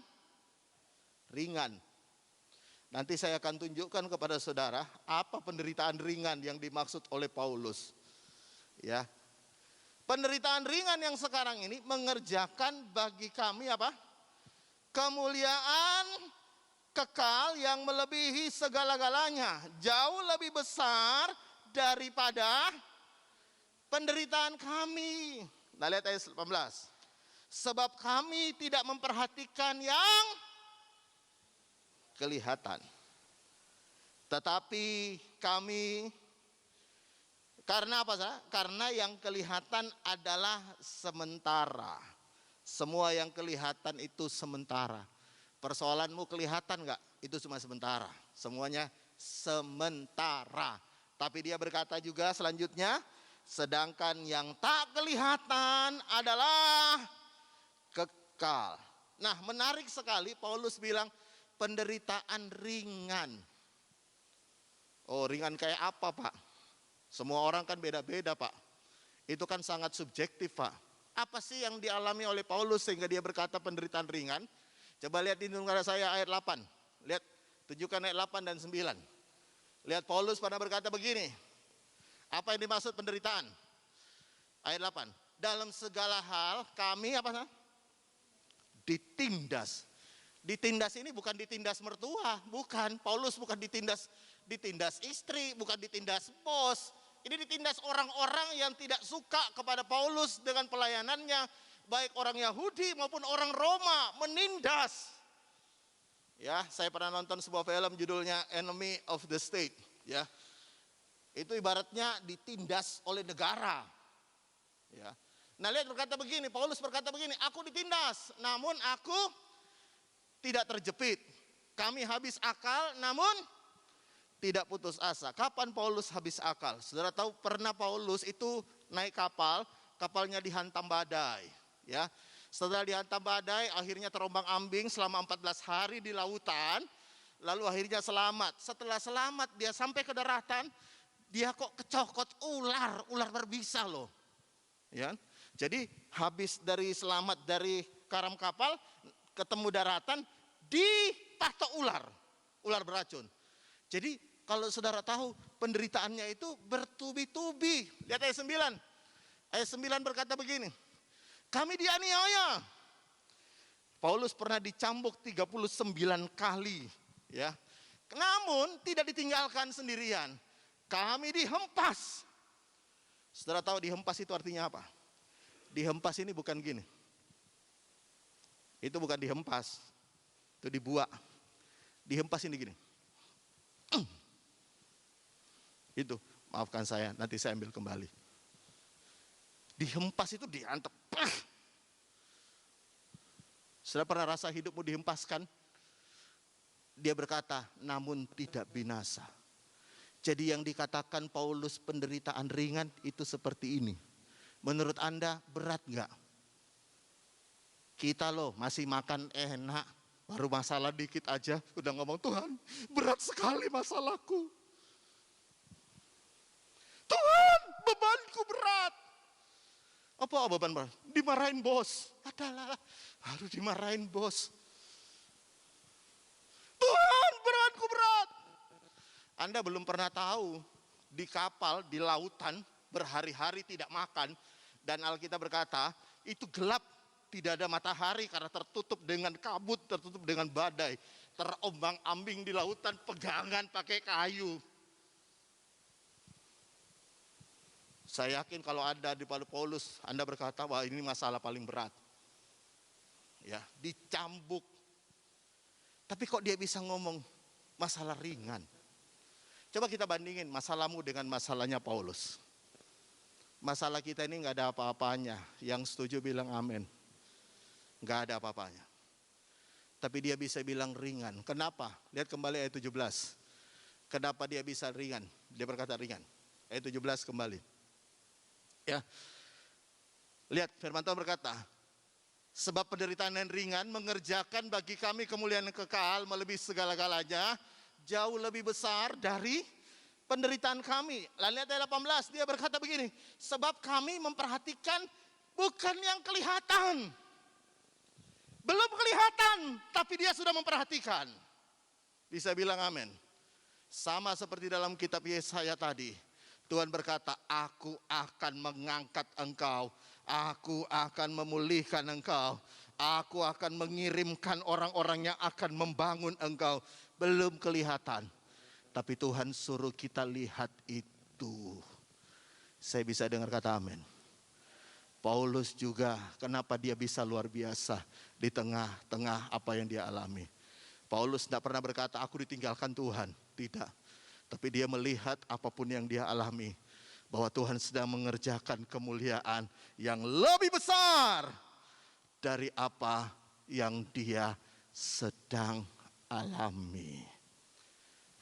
ringan. Nanti saya akan tunjukkan kepada saudara apa penderitaan ringan yang dimaksud oleh Paulus. Ya. Penderitaan ringan yang sekarang ini mengerjakan bagi kami apa? Kemuliaan kekal yang melebihi segala-galanya, jauh lebih besar daripada penderitaan kami. Nah, lihat ayat 18. Sebab kami tidak memperhatikan yang kelihatan, tetapi kami, karena apa? Karena yang kelihatan adalah sementara. Semua yang kelihatan itu sementara. Persoalanmu kelihatan enggak? Itu cuma sementara. Semuanya sementara. Tapi dia berkata juga selanjutnya, sedangkan yang tak kelihatan adalah kekal. Nah, menarik sekali Paulus bilang penderitaan ringan. Oh, ringan kayak apa, Pak? Semua orang kan beda-beda, Pak. Itu kan sangat subjektif, Pak. Apa sih yang dialami oleh Paulus sehingga dia berkata penderitaan ringan? Coba lihat di kepada saya ayat 8. Lihat, tunjukkan ayat 8 dan 9. Lihat, Paulus pernah berkata begini. Apa yang dimaksud penderitaan? Ayat 8. Dalam segala hal kami apa? Ditindas. Ditindas ini bukan ditindas mertua, bukan. Paulus bukan ditindas istri, bukan ditindas bos. Ini ditindas orang-orang yang tidak suka kepada Paulus dengan pelayanannya, baik orang Yahudi maupun orang Roma, menindas. Ya, saya pernah nonton sebuah film judulnya Enemy of the State, ya. Itu ibaratnya ditindas oleh negara. Ya. Nah, lihat berkata begini, Paulus berkata begini, aku ditindas, namun aku tidak terjepit. Kami habis akal namun tidak putus asa. Kapan Paulus habis akal? Saudara tahu pernah Paulus itu naik kapal, kapalnya dihantam badai, ya. Setelah dihantam badai akhirnya terombang-ambing selama 14 hari di lautan. lalu akhirnya selamat. Setelah selamat dia sampai ke daratan, dia kok kecokot ular berbisa loh. Ya. Jadi habis dari selamat dari karam kapal, ketemu daratan, dipatok ular beracun. Jadi kalau saudara tahu penderitaannya itu bertubi-tubi. Lihat ayat 9. Ayat 9 berkata begini. Kami dianiaya. Paulus pernah dicambuk 39 kali. Ya. Namun tidak ditinggalkan sendirian. Kami dihempas. Saudara tahu dihempas itu artinya apa? Dihempas ini bukan gini. Itu bukan dihempas. Itu dibuak. Dihempas ini gini. Itu, maafkan saya, nanti saya ambil kembali. Dihempas itu diantep. Sudah pernah rasa hidupmu dihempaskan? Dia berkata, namun tidak binasa. Jadi yang dikatakan Paulus penderitaan ringan itu seperti ini. Menurut Anda berat enggak? Kita loh masih makan enak, baru masalah dikit aja udah ngomong, Tuhan berat sekali masalahku. Tuhan, bebanku berat. Apa beban berat? Dimarahin bos. Adalah, harus dimarahin bos. Tuhan, bebanku berat. Anda belum pernah tahu, di kapal, di lautan, berhari-hari tidak makan. Dan Alkitab berkata, itu gelap, tidak ada matahari karena tertutup dengan kabut, tertutup dengan badai. Terombang-ambing di lautan, pegangan pakai kayu. Saya yakin kalau Anda di Paulus, Anda berkata, wah ini masalah paling berat. Ya, dicambuk. Tapi kok dia bisa ngomong masalah ringan? Coba kita bandingin masalahmu dengan masalahnya Paulus. Masalah kita ini nggak ada apa-apanya. Yang setuju bilang amin. Nggak ada apa-apanya. Tapi dia bisa bilang ringan. Kenapa? Lihat kembali ayat 17. Kenapa dia bisa ringan? Dia berkata ringan. Ayat 17 kembali. Ya. Lihat firman Tuhan berkata, sebab penderitaan yang ringan mengerjakan bagi kami kemuliaan yang kekal melebihi segala-galanya, jauh lebih besar dari penderitaan kami. Lalu lihat ayat 18, dia berkata begini, sebab kami memperhatikan bukan yang kelihatan. Belum kelihatan, tapi dia sudah memperhatikan. Bisa bilang amin. Sama seperti dalam kitab Yesaya tadi. Tuhan berkata, aku akan mengangkat engkau. Aku akan memulihkan engkau. Aku akan mengirimkan orang-orang yang akan membangun engkau. Belum kelihatan. Tapi Tuhan suruh kita lihat itu. Saya bisa dengar kata amin. Paulus juga, kenapa dia bisa luar biasa di tengah-tengah apa yang dia alami. Paulus tidak pernah berkata, aku ditinggalkan Tuhan. Tidak. Tapi dia melihat apapun yang dia alami. Bahwa Tuhan sedang mengerjakan kemuliaan yang lebih besar dari apa yang dia sedang alami.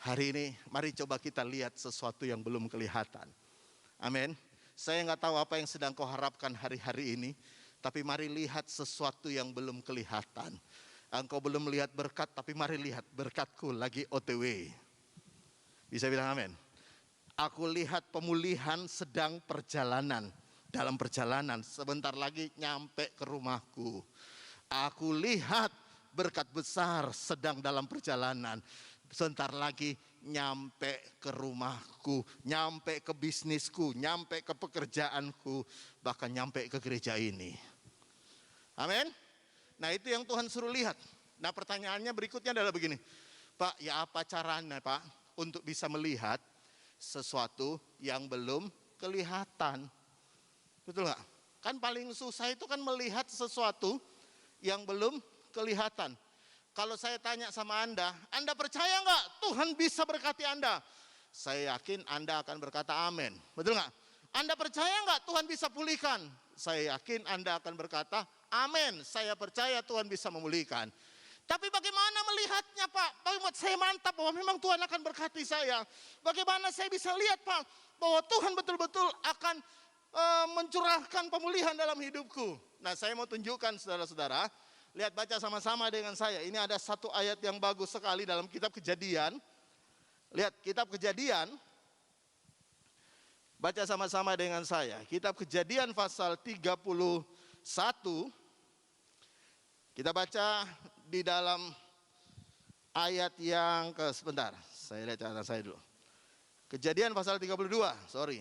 Hari ini mari coba kita lihat sesuatu yang belum kelihatan. Amin. Saya nggak tahu apa yang sedang kau harapkan hari-hari ini. Tapi mari lihat sesuatu yang belum kelihatan. Engkau belum melihat berkat, tapi mari lihat berkatku lagi OTW. Bisa bilang amin. Aku lihat pemulihan sedang perjalanan. Dalam perjalanan sebentar lagi nyampe ke rumahku. Aku lihat berkat besar sedang dalam perjalanan. Sebentar lagi nyampe ke rumahku, nyampe ke bisnisku, nyampe ke pekerjaanku, bahkan nyampe ke gereja ini. Amin. Nah itu yang Tuhan suruh lihat. Nah pertanyaannya berikutnya adalah begini. Pak, ya apa caranya Pak untuk bisa melihat sesuatu yang belum kelihatan? Betul nggak? Kan paling susah itu kan melihat sesuatu yang belum kelihatan. Kalau saya tanya sama Anda percaya nggak Tuhan bisa berkati Anda? Saya yakin Anda akan berkata amin. Betul nggak? Anda percaya nggak Tuhan bisa pulihkan? Saya yakin Anda akan berkata amin. Saya percaya Tuhan bisa memulihkan. Tapi bagaimana melihatnya Pak? Bagaimana saya mantap bahwa memang Tuhan akan berkati saya. Bagaimana saya bisa lihat Pak bahwa Tuhan betul-betul akan mencurahkan pemulihan dalam hidupku. Nah saya mau tunjukkan saudara-saudara. Lihat, baca sama-sama dengan saya. Ini ada satu ayat yang bagus sekali dalam kitab Kejadian. Lihat, kitab Kejadian. Baca sama-sama dengan saya. Kitab Kejadian pasal 31. Kita baca di dalam ayat yang sebentar. Saya lihat catatan saya dulu. Kejadian pasal 32, sorry.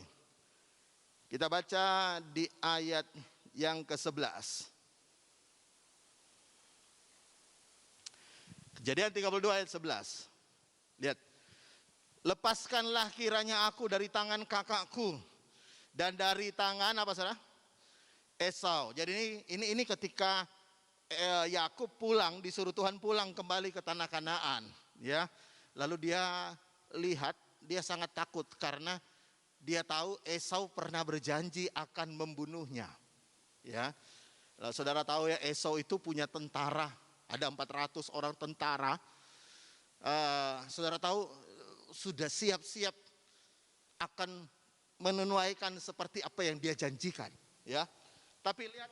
Kita baca di ayat yang ke-11. Kejadian 32 ayat 11. Lihat. Lepaskanlah kiranya aku dari tangan kakakku dan dari tangan apa saudara? Esau. Jadi ini ketika Yakub pulang, disuruh Tuhan pulang kembali ke tanah Kanaan, ya. Lalu dia lihat, dia sangat takut karena dia tahu Esau pernah berjanji akan membunuhnya, ya. Lalu saudara tahu ya, Esau itu punya tentara, ada 400 orang tentara. Saudara tahu sudah siap-siap akan menunaikan seperti apa yang dia janjikan, ya. Tapi lihat,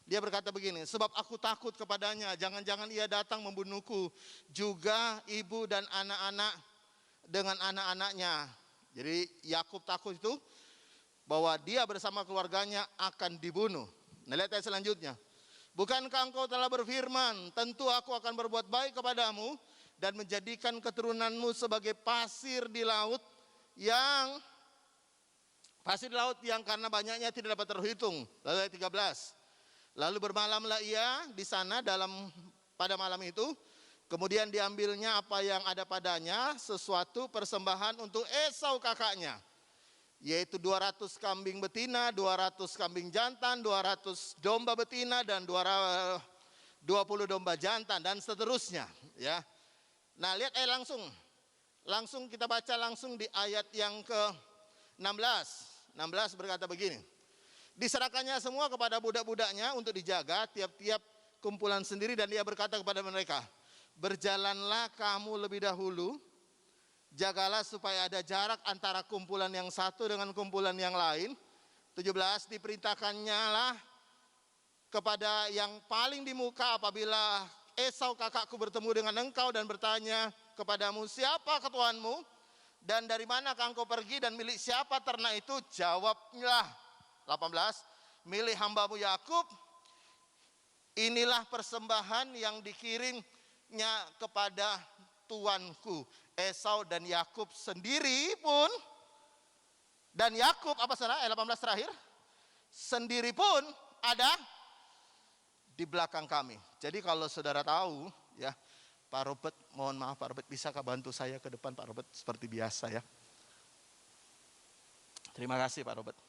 dia berkata begini, sebab aku takut kepadanya, jangan-jangan ia datang membunuhku, juga ibu dan anak-anak dengan anak-anaknya. Jadi Yakub takut itu bahwa dia bersama keluarganya akan dibunuh. Nah, lihat ayat selanjutnya. Bukankah engkau telah berfirman, tentu aku akan berbuat baik kepadamu dan menjadikan keturunanmu sebagai pasir di laut yang karena banyaknya tidak dapat terhitung. Lalu ayat 13. Lalu bermalamlah ia di sana pada malam itu. Kemudian diambilnya apa yang ada padanya, sesuatu persembahan untuk Esau kakaknya. Yaitu 200 kambing betina, 200 kambing jantan, 200 domba betina, dan 20 domba jantan, dan seterusnya. Ya. Nah, lihat langsung kita baca langsung di ayat yang ke-16. 16 berkata begini. Diserahkannya semua kepada budak-budaknya untuk dijaga tiap-tiap kumpulan sendiri, dan dia berkata kepada mereka, berjalanlah kamu lebih dahulu, jagalah supaya ada jarak antara kumpulan yang satu dengan kumpulan yang lain. 17, diperintahkannya lah kepada yang paling di muka apabila Esau kakakku bertemu dengan engkau dan bertanya kepadamu, siapa ketuanmu dan dari mana engkau pergi dan milik siapa ternak itu? Jawablah. 18, milik hambamu Yakub, inilah persembahan yang dikirimnya kepada tuanku Esau, dan Yakub sendiri pun, dan Yakub apa saudara, 18 terakhir, sendiri pun ada di belakang kami. Jadi kalau saudara tahu ya, Pak Robert, mohon maaf Pak Robert, bisakah bantu saya ke depan Pak Robert seperti biasa ya. Terima kasih Pak Robert.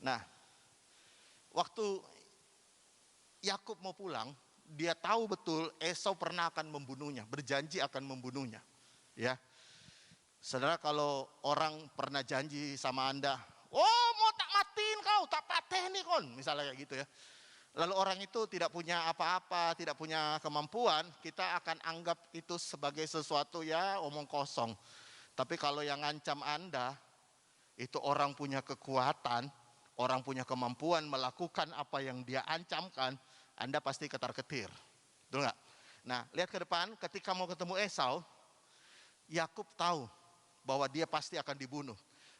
Nah, waktu Yakub mau pulang, dia tahu betul Esau pernah akan membunuhnya, berjanji akan membunuhnya. Ya, saudara, kalau orang pernah janji sama Anda, oh mau tak matiin kau, tak pateni kon, misalnya kayak gitu ya. Lalu orang itu tidak punya apa-apa, tidak punya kemampuan, kita akan anggap itu sebagai sesuatu ya omong kosong. Tapi kalau yang ngancam Anda, itu orang punya kekuatan, orang punya kemampuan melakukan apa yang dia ancamkan, Anda pasti ketar-ketir. Betul nggak? Nah, lihat ke depan, ketika mau ketemu Esau, Yakub tahu bahwa dia pasti akan dibunuh.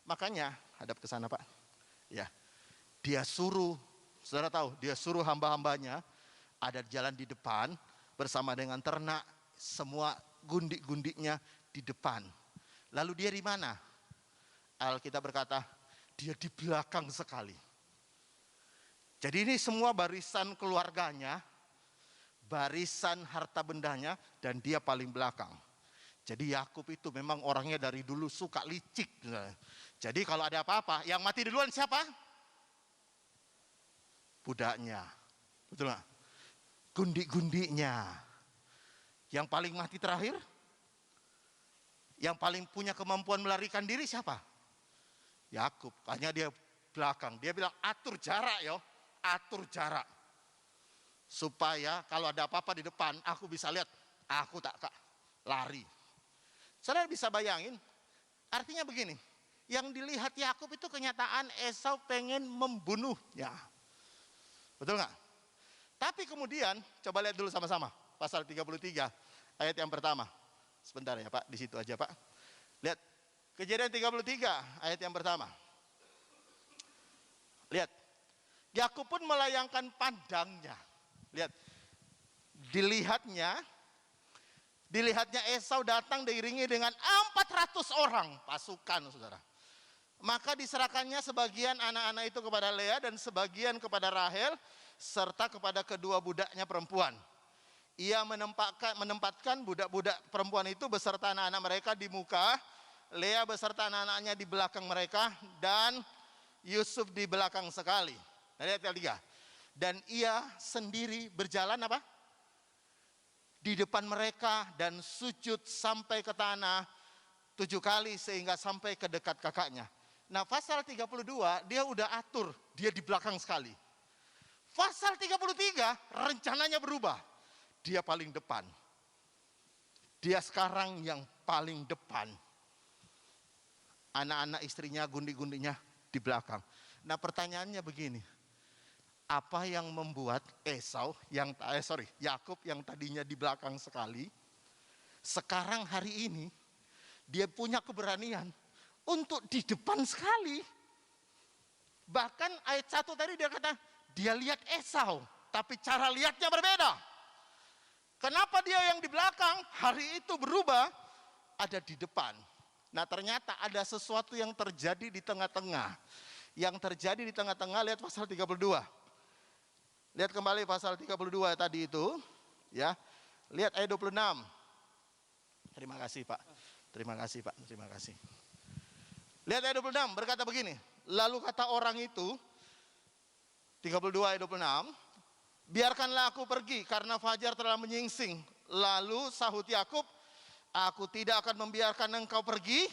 Makanya, hadap ke sana Pak. Ya, dia suruh, saudara tahu, dia suruh hamba-hambanya ada jalan di depan bersama dengan ternak, semua gundik-gundiknya di depan. Lalu dia di mana? Alkitab berkata, dia di belakang sekali. Jadi ini semua barisan keluarganya, barisan harta bendanya, dan dia paling belakang. Jadi Yakub itu memang orangnya dari dulu suka licik. Jadi kalau ada apa-apa, yang mati duluan siapa? Budaknya. Betul nggak? Gundik-gundiknya. Yang paling mati terakhir? Yang paling punya kemampuan melarikan diri siapa? Yakub, hanya dia belakang. Dia bilang atur jarak yo, atur jarak. Supaya kalau ada apa-apa di depan, aku bisa lihat, aku tak lari. Saudara bisa bayangin, artinya begini, yang dilihat Yakub itu kenyataan Esau pengen membunuhnya. Betul nggak? Tapi kemudian, coba lihat dulu sama-sama. Pasal 33, ayat yang pertama. Sebentar ya Pak, di situ aja Pak. Lihat, Kejadian 33, ayat yang pertama. Lihat, Yakub pun melayangkan pandangnya. Lihat, dilihatnya Esau datang diiringi dengan 400 orang pasukan, saudara. Maka diserahkannya sebagian anak-anak itu kepada Lea dan sebagian kepada Rahel serta kepada kedua budaknya perempuan. Ia menempatkan budak-budak perempuan itu beserta anak-anak mereka di muka, Lea beserta anak-anaknya di belakang mereka, dan Yusuf di belakang sekali. Nah, lihat ketiga. Dan ia sendiri berjalan apa? Di depan mereka dan sujud sampai ke tanah 7 kali sehingga sampai ke dekat kakaknya. Nah, pasal 32 dia udah atur, dia di belakang sekali. Pasal 33 rencananya berubah. Dia paling depan. Dia sekarang yang paling depan. Anak-anak istrinya, gundi-gundinya di belakang. Nah, pertanyaannya begini. Apa yang membuat Yakub yang tadinya di belakang sekali, sekarang hari ini dia punya keberanian untuk di depan sekali. Bahkan ayat 1 tadi dia kata, dia lihat Esau, tapi cara lihatnya berbeda. Kenapa dia yang di belakang hari itu berubah, ada di depan. Nah, ternyata ada sesuatu yang terjadi di tengah-tengah. Yang terjadi di tengah-tengah, lihat pasal 32. Lihat kembali pasal 32 tadi itu, ya. Lihat ayat 26. Terima kasih, Pak. Terima kasih, Pak. Terima kasih. Lihat ayat 26 berkata begini. Lalu kata orang itu, 32 ayat 26, biarkanlah aku pergi karena fajar telah menyingsing. Lalu sahut Yakub, aku tidak akan membiarkan engkau pergi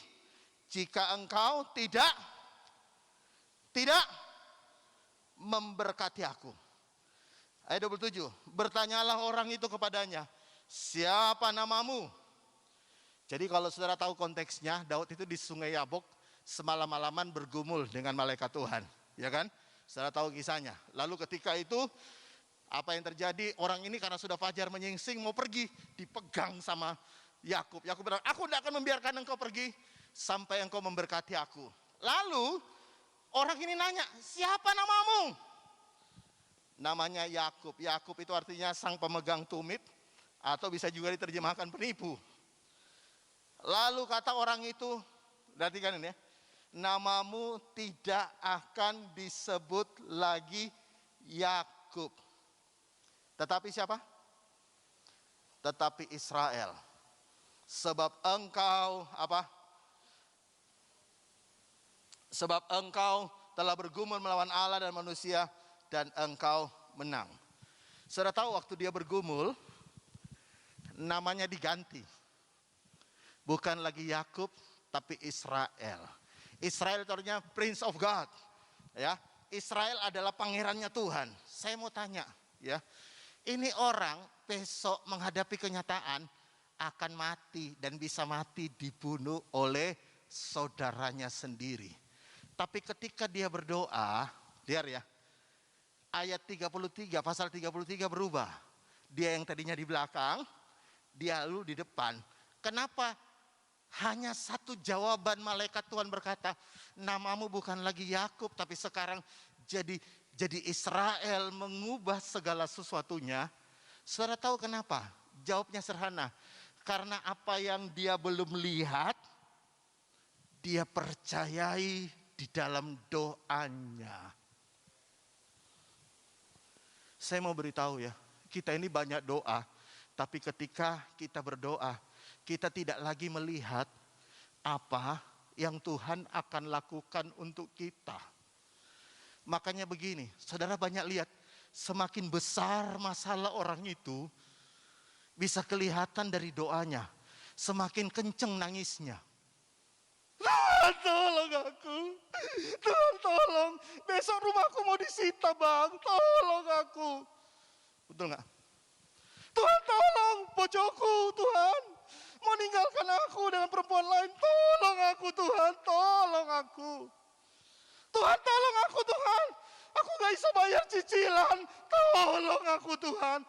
jika engkau tidak memberkati aku. Ayat 27, bertanyalah orang itu kepadanya, siapa namamu? Jadi kalau saudara tahu konteksnya, Daud itu di Sungai Yabok semalam-malaman bergumul dengan malaikat Tuhan, ya kan? Saudara tahu kisahnya. Lalu ketika itu apa yang terjadi? Orang ini karena sudah fajar menyingsing mau pergi, dipegang sama Yakub. Yakub bilang, aku tidak akan membiarkan engkau pergi sampai engkau memberkati aku. Lalu orang ini nanya, siapa namamu? Namanya Yakub. Yakub itu artinya sang pemegang tumit, atau bisa juga diterjemahkan penipu. Lalu kata orang itu, perhatikan ini ya, namamu tidak akan disebut lagi Yakub. Tetapi siapa? Tetapi Israel. Sebab engkau apa? Sebab engkau telah bergumul melawan Allah dan manusia dan engkau menang. Saudara tahu waktu dia bergumul, namanya diganti. Bukan lagi Yakub, tapi Israel. Israel itu artinya Prince of God. Ya, Israel adalah pangerannya Tuhan. Saya mau tanya, ya, ini orang besok menghadapi kenyataan akan mati dan bisa mati dibunuh oleh saudaranya sendiri. Tapi ketika dia berdoa, lihat ya, ayat 33, pasal 33 berubah. Dia yang tadinya di belakang, dia lalu di depan. Kenapa? Hanya satu jawaban malaikat Tuhan berkata, namamu bukan lagi Yakub, tapi sekarang jadi Israel, mengubah segala sesuatunya. Saudara tahu kenapa? Jawabnya sederhana. Karena apa yang dia belum lihat, dia percayai di dalam doanya. Saya mau beritahu ya, kita ini banyak doa, tapi ketika kita berdoa, kita tidak lagi melihat apa yang Tuhan akan lakukan untuk kita. Makanya begini, saudara banyak lihat, semakin besar masalah orang itu, bisa kelihatan dari doanya, semakin kenceng nangisnya. Tuhan tolong aku, Tuhan tolong, besok rumahku mau disita bang, tolong aku. Betul gak? Tuhan tolong, bojoku Tuhan, mau ninggalkan aku dengan perempuan lain, tolong aku Tuhan, tolong aku. Tuhan tolong aku Tuhan, aku nggak bisa bayar cicilan. Tolong aku Tuhan.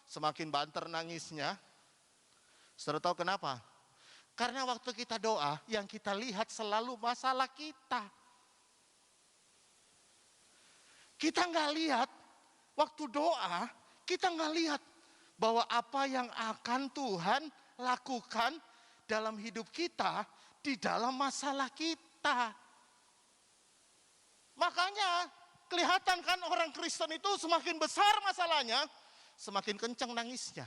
Semakin banter nangisnya. Saudara tahu kenapa? Karena waktu kita doa, yang kita lihat selalu masalah kita. Kita nggak lihat, waktu doa, kita nggak lihat bahwa apa yang akan Tuhan lakukan dalam hidup kita, di dalam masalah kita. Makanya kelihatan kan orang Kristen itu semakin besar masalahnya, semakin kencang nangisnya.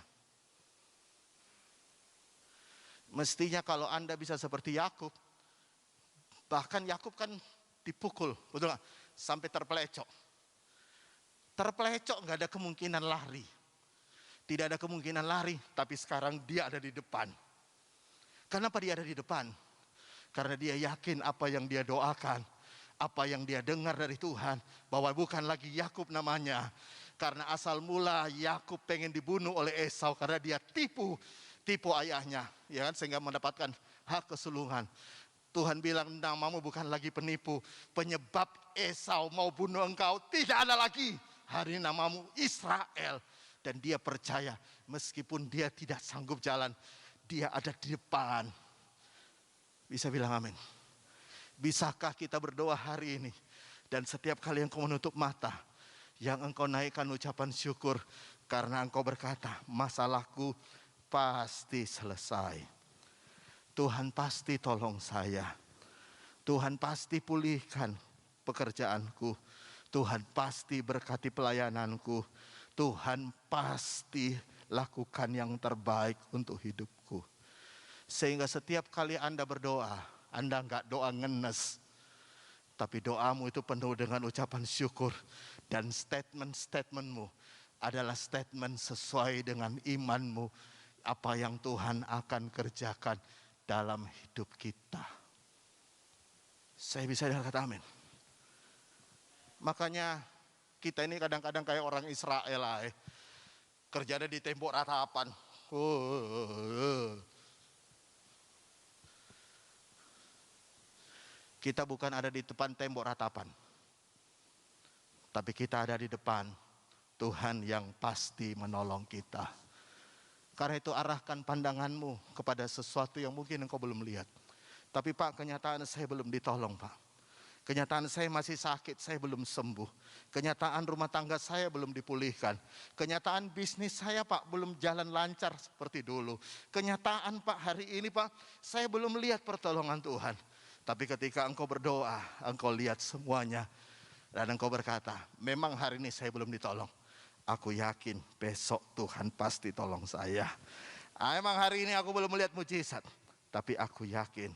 Mestinya kalau Anda bisa seperti Yakub, bahkan Yakub kan dipukul, betul nggak? Sampai terpelecok. Terpelecok nggak ada kemungkinan lari. Tidak ada kemungkinan lari, tapi sekarang dia ada di depan. Kenapa dia ada di depan? Karena dia yakin apa yang dia doakan, apa yang dia dengar dari Tuhan, bahwa bukan lagi Yakub namanya. Karena asal mula Yakub pengen dibunuh oleh Esau karena dia tipu ayahnya, ya kan, sehingga mendapatkan hak kesulungan. Tuhan bilang, namamu bukan lagi penipu, penyebab Esau mau bunuh engkau tidak ada lagi. Hari ini namamu Israel. Dan dia percaya meskipun dia tidak sanggup jalan, dia ada di depan. Bisa bilang amin? Bisakah kita berdoa hari ini dan setiap kali engkau menutup mata, yang engkau naikkan ucapan syukur karena engkau berkata, masalahku pasti selesai. Tuhan pasti tolong saya. Tuhan pasti pulihkan pekerjaanku. Tuhan pasti berkati pelayananku. Tuhan pasti lakukan yang terbaik untuk hidupku. Sehingga setiap kali Anda berdoa, Anda enggak doa ngenes. Tapi doamu itu penuh dengan ucapan syukur. Dan statement-statementmu adalah statement sesuai dengan imanmu. Apa yang Tuhan akan kerjakan dalam hidup kita. Saya bisa dengar kata amin. Makanya kita ini kadang-kadang kayak orang Israel lah. Kerjanya di tembok ratapan. Kita bukan ada di depan tembok ratapan. Tapi kita ada di depan Tuhan yang pasti menolong kita. Karena itu arahkan pandanganmu kepada sesuatu yang mungkin engkau belum lihat. Tapi Pak, kenyataan saya belum ditolong Pak. Kenyataan saya masih sakit, saya belum sembuh. Kenyataan rumah tangga saya belum dipulihkan. Kenyataan bisnis saya Pak belum jalan lancar seperti dulu. Kenyataan Pak hari ini Pak, saya belum lihat pertolongan Tuhan. Tapi ketika engkau berdoa, engkau lihat semuanya. Dan engkau berkata, memang hari ini saya belum ditolong. Aku yakin besok Tuhan pasti tolong saya. Emang hari ini aku belum melihat mujizat. Tapi aku yakin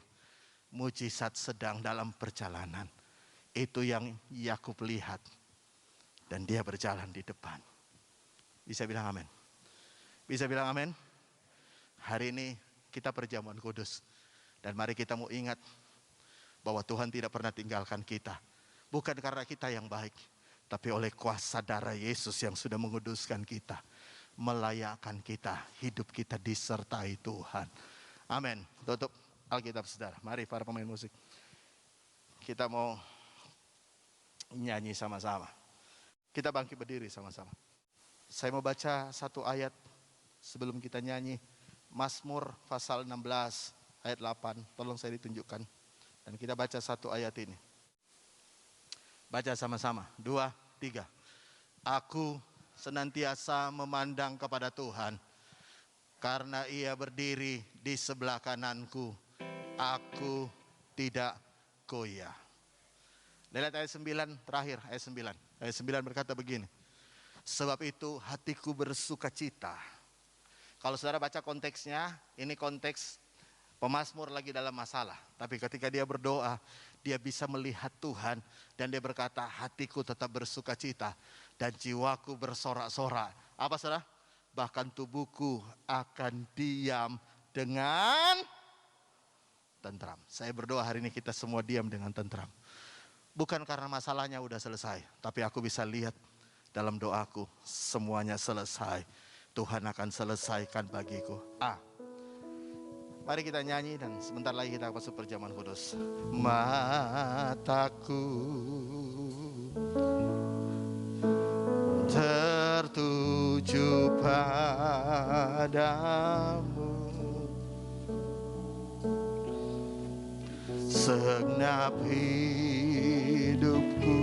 mujizat sedang dalam perjalanan. Itu yang Yakub lihat. Dan dia berjalan di depan. Bisa bilang amin? Bisa bilang amin? Hari ini kita perjamuan kudus. Dan mari kita mau ingat bahwa Tuhan tidak pernah tinggalkan kita. Bukan karena kita yang baik, tapi oleh kuasa darah Yesus yang sudah menguduskan kita. Melayakkan kita, hidup kita disertai Tuhan. Amin. Tutup Alkitab saudara. Mari para pemain musik. Kita mau nyanyi sama-sama. Kita bangkit berdiri sama-sama. Saya mau baca satu ayat sebelum kita nyanyi. Mazmur pasal 16 ayat 8. Tolong saya ditunjukkan. Dan kita baca satu ayat ini. Baca sama-sama. 2, 3. Aku senantiasa memandang kepada Tuhan. Karena ia berdiri di sebelah kananku. Aku tidak goyah. Lihat ayat 9 terakhir. Ayat 9. Ayat 9 berkata begini. Sebab itu hatiku bersuka cita. Kalau saudara baca konteksnya. Ini konteks pemazmur lagi dalam masalah. Tapi ketika dia berdoa, dia bisa melihat Tuhan. Dan dia berkata, hatiku tetap bersuka cita. Dan jiwaku bersorak-sorak. Apa saudara? Bahkan tubuhku akan diam dengan tentram. Saya berdoa hari ini kita semua diam dengan tentram. Bukan karena masalahnya udah selesai. Tapi aku bisa lihat dalam doaku, semuanya selesai. Tuhan akan selesaikan bagiku. Mari kita nyanyi dan sebentar lagi kita masuk perjamuan kudus. Mataku segenap hidupku.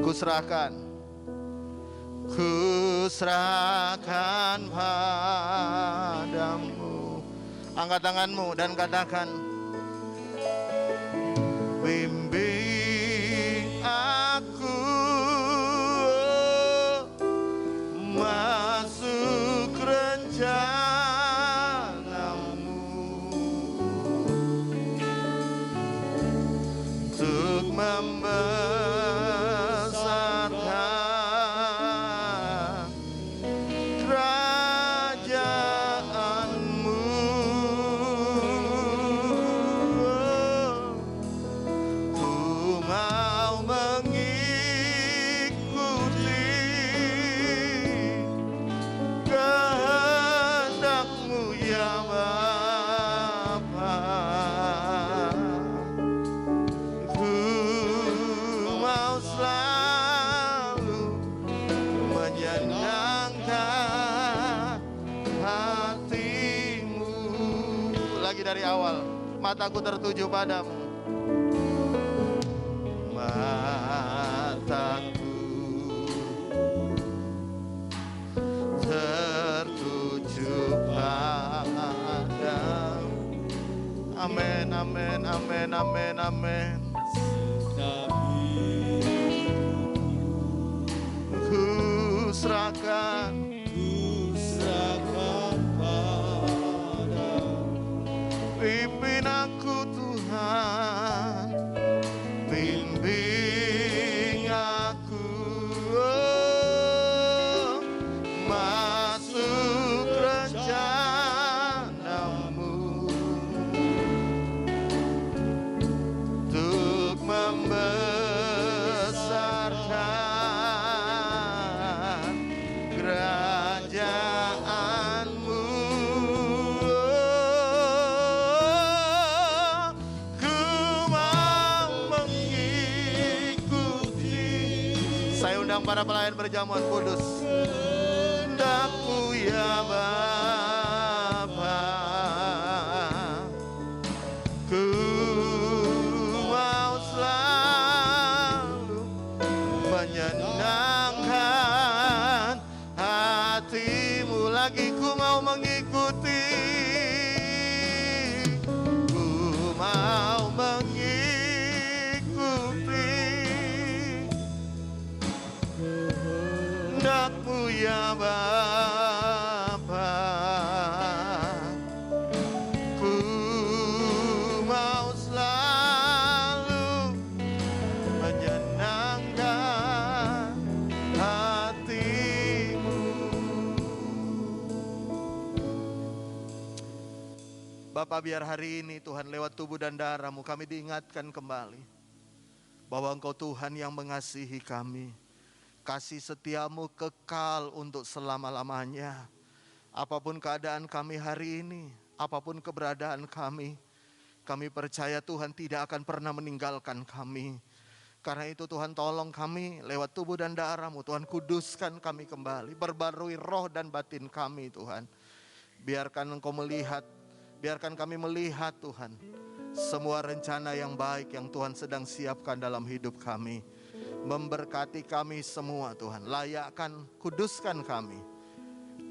Kuserahkan padamu. Angkat tanganmu dan katakan, bimbing aku masuk rencanamu, untuk membesarkan kerajaanmu. Ku mau mengikuti kehendak-Mu ya Bapa. Ku mau selalu menyenangkan hati-Mu. Lagi dari awal, mataku tertuju padamu. Mataku tertuju padamu. Amin, amin, amin, amin, amin. Ku serahkan padamu. Pimpin aku Tuhan, bimbing aku masuk rencana-Mu, untuk membesarkan kerajaan-Mu. Ku mau mengikuti. Saya undang para pelayan perjamuan kudus. Kehendak-Mu ya Bapa. Ku mau selalu menyenangkan hati-Mu. Lagi ku mau mengikuti. Ku mau mengikuti kehendak-Mu ya Bapa. Ku mau selalu menyenangkan hati-Mu. Bapa, biar hari ini Tuhan lewat tubuh dan darah-Mu kami diingatkan kembali bahwa Engkau Tuhan yang mengasihi kami. Kasih setia-Mu kekal untuk selama-lamanya. Apapun keadaan kami hari ini, apapun keberadaan kami percaya Tuhan tidak akan pernah meninggalkan kami. Karena itu Tuhan tolong kami lewat tubuh dan darah-Mu. Tuhan kuduskan kami kembali, perbarui roh dan batin kami Tuhan. Biarkan Engkau melihat, biarkan kami melihat Tuhan semua rencana yang baik yang Tuhan sedang siapkan dalam hidup kami. Memberkati kami semua Tuhan. Layakkan, kuduskan kami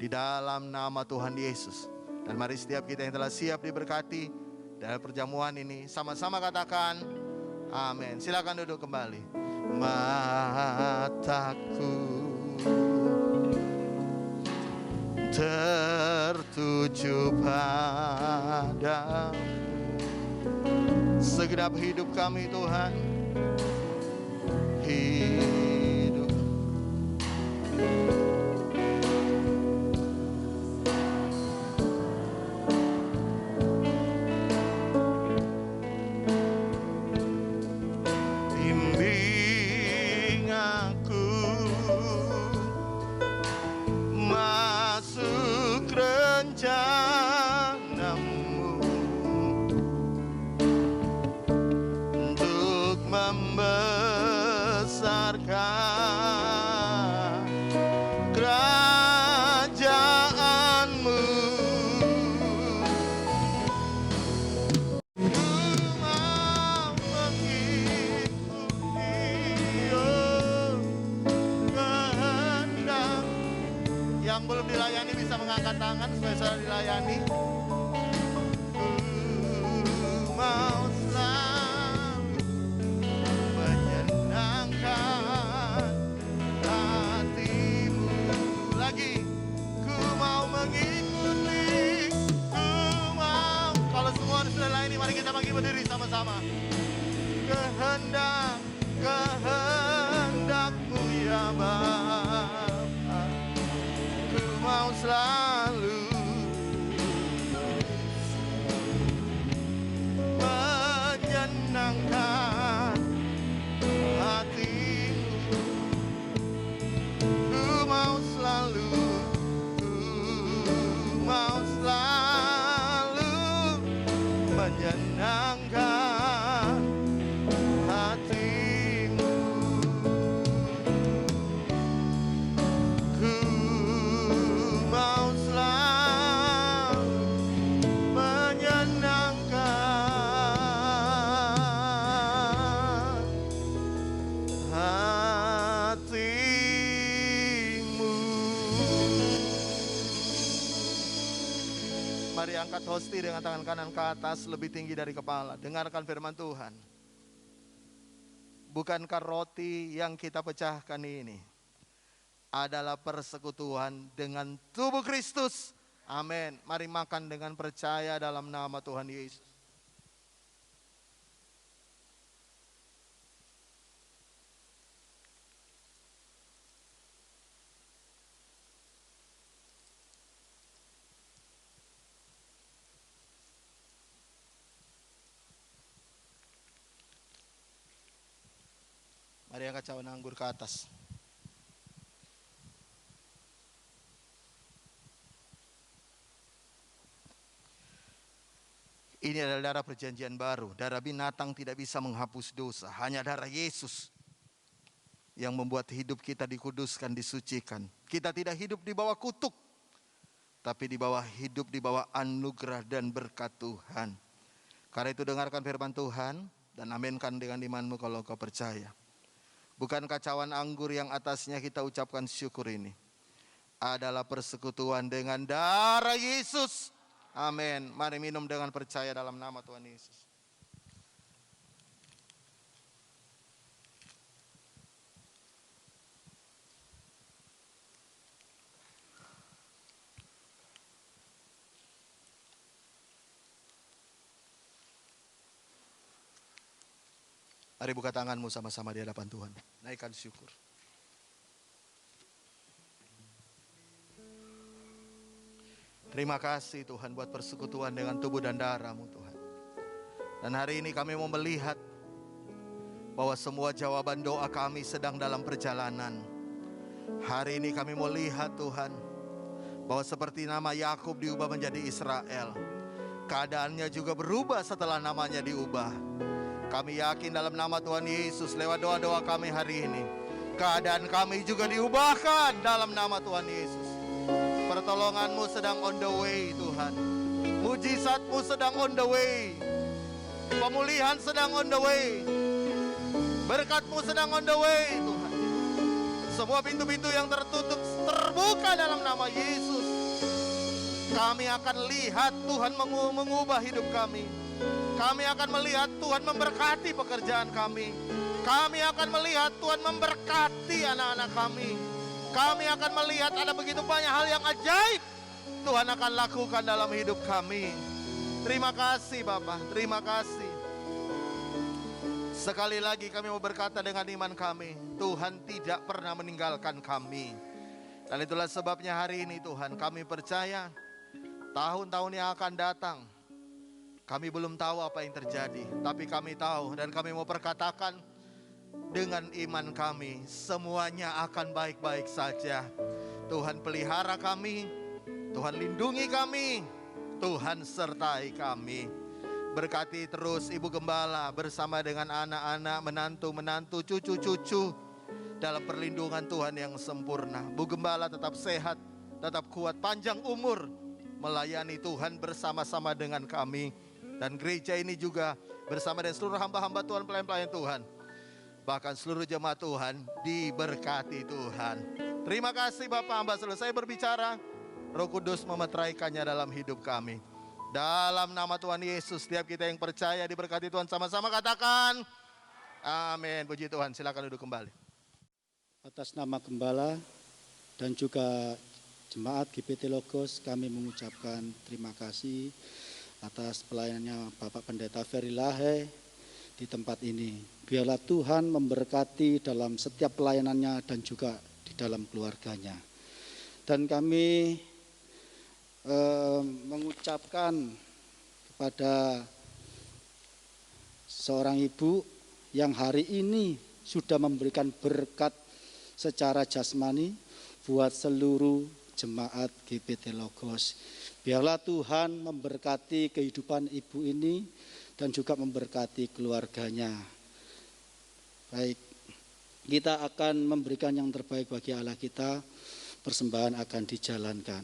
di dalam nama Tuhan Yesus. Dan mari setiap kita yang telah siap diberkati dalam perjamuan ini sama-sama katakan amin. Silakan duduk kembali. Mataku tertuju padamu. Segenap hidup kami Tuhan, hidup bimbing aku masuk rencana-Mu, untuk membesarkan angkat tangan supaya saudara dilayani. Ku mau selalu menyenangkan hatimu. Lagi, ku mau mengikuti, ku mau. Kalau semua sudah layani, mari kita bagi berdiri sama-sama. Kehendakmu ya Bapa, ku mau selalu menyenangkan hatimu. Ku mau selalu menyenangkan hatimu. Ku mau selalu menyenangkan hatimu. Mari angkat hosti dengan tangan kanan ke atas lebih tinggi dari kepala. Dengarkan firman Tuhan. Bukankah roti yang kita pecahkan ini adalah persekutuan dengan tubuh Kristus? Amin. Mari makan dengan percaya dalam nama Tuhan Yesus. Mari angkat cawan anggur ke atas. Ini adalah darah perjanjian baru. Darah binatang tidak bisa menghapus dosa. Hanya darah Yesus yang membuat hidup kita dikuduskan, disucikan. Kita tidak hidup di bawah kutuk, tapi di bawah hidup di bawah anugerah dan berkat Tuhan. Karena itu dengarkan firman Tuhan dan aminkan dengan imanmu kalau kau percaya. Bukankah cawan anggur yang atasnya kita ucapkan syukur ini adalah persekutuan dengan darah Yesus? Amin. Mari minum dengan percaya dalam nama Tuhan Yesus. Mari buka tanganmu sama-sama di hadapan Tuhan. Naikkan syukur. Terima kasih Tuhan buat persekutuan dengan tubuh dan darah-Mu Tuhan. Dan hari ini kami mau melihat bahwa semua jawaban doa kami sedang dalam perjalanan. Hari ini kami mau lihat Tuhan bahwa seperti nama Yakub diubah menjadi Israel, keadaannya juga berubah setelah namanya diubah. Kami yakin dalam nama Tuhan Yesus lewat doa-doa kami hari ini, keadaan kami juga diubahkan dalam nama Tuhan Yesus. Pertolongan-Mu sedang on the way Tuhan. Mujizat-Mu sedang on the way. Pemulihan sedang on the way. Berkat-Mu sedang on the way Tuhan. Semua pintu-pintu yang tertutup terbuka dalam nama Yesus. Kami akan lihat Tuhan mengubah hidup kami. Kami akan melihat Tuhan memberkati pekerjaan kami. Kami akan melihat Tuhan memberkati anak-anak kami. Kami akan melihat ada begitu banyak hal yang ajaib Tuhan akan lakukan dalam hidup kami. Terima kasih Bapak, terima kasih. Sekali lagi kami mau berkata dengan iman kami, Tuhan tidak pernah meninggalkan kami. Dan itulah sebabnya hari ini Tuhan kami percaya tahun-tahun yang akan datang, kami belum tahu apa yang terjadi, tapi kami tahu dan kami mau perkatakan dengan iman kami, semuanya akan baik-baik saja. Tuhan pelihara kami, Tuhan lindungi kami, Tuhan sertai kami. Berkati terus Ibu Gembala bersama dengan anak-anak, menantu-menantu, cucu-cucu dalam perlindungan Tuhan yang sempurna. Bu Gembala tetap sehat, tetap kuat, panjang umur, melayani Tuhan bersama-sama dengan kami. Dan gereja ini juga bersama dengan seluruh hamba-hamba Tuhan, pelayan-pelayan Tuhan. Bahkan seluruh jemaat Tuhan diberkati Tuhan. Terima kasih Bapak, hamba selesai berbicara. Roh Kudus memeteraikannya dalam hidup kami. Dalam nama Tuhan Yesus, setiap kita yang percaya diberkati Tuhan, sama-sama katakan amin. Puji Tuhan, silakan duduk kembali. Atas nama Gembala dan juga Jemaat GPT Logos, kami mengucapkan terima kasih atas pelayanannya Bapak Pendeta Ferry Lahe di tempat ini. Biarlah Tuhan memberkati dalam setiap pelayanannya dan juga di dalam keluarganya. Dan kami mengucapkan kepada seorang ibu yang hari ini sudah memberikan berkat secara jasmani buat seluruh jemaat GPT Logos. Biarlah Tuhan memberkati kehidupan ibu ini dan juga memberkati keluarganya. Baik, kita akan memberikan yang terbaik bagi Allah kita. Persembahan akan dijalankan.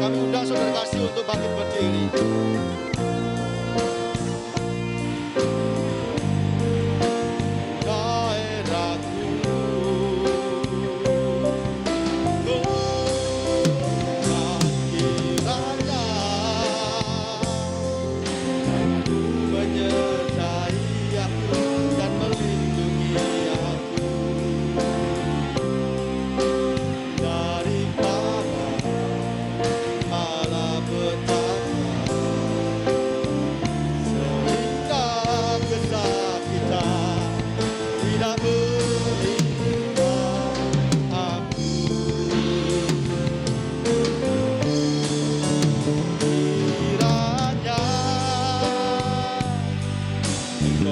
Kami undang saudara kasih untuk bangkit berdiri.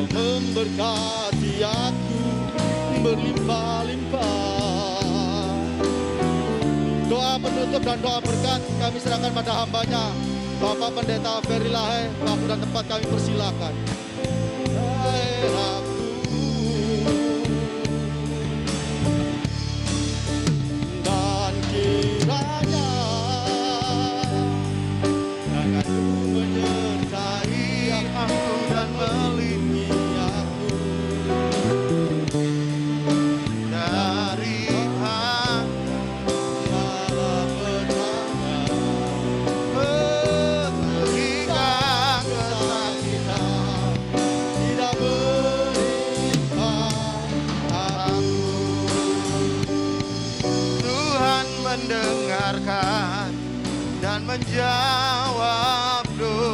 Memberkati aku berlimpah-limpah. Doa penutup dan doa berkat kami serahkan pada hambanya Bapak Pendeta Ferry Lahe. Waktu dan tempat kami persilakan. Dan kiranya akan menyertai aku dan melindungi mendengarkan dan menjawab doaku.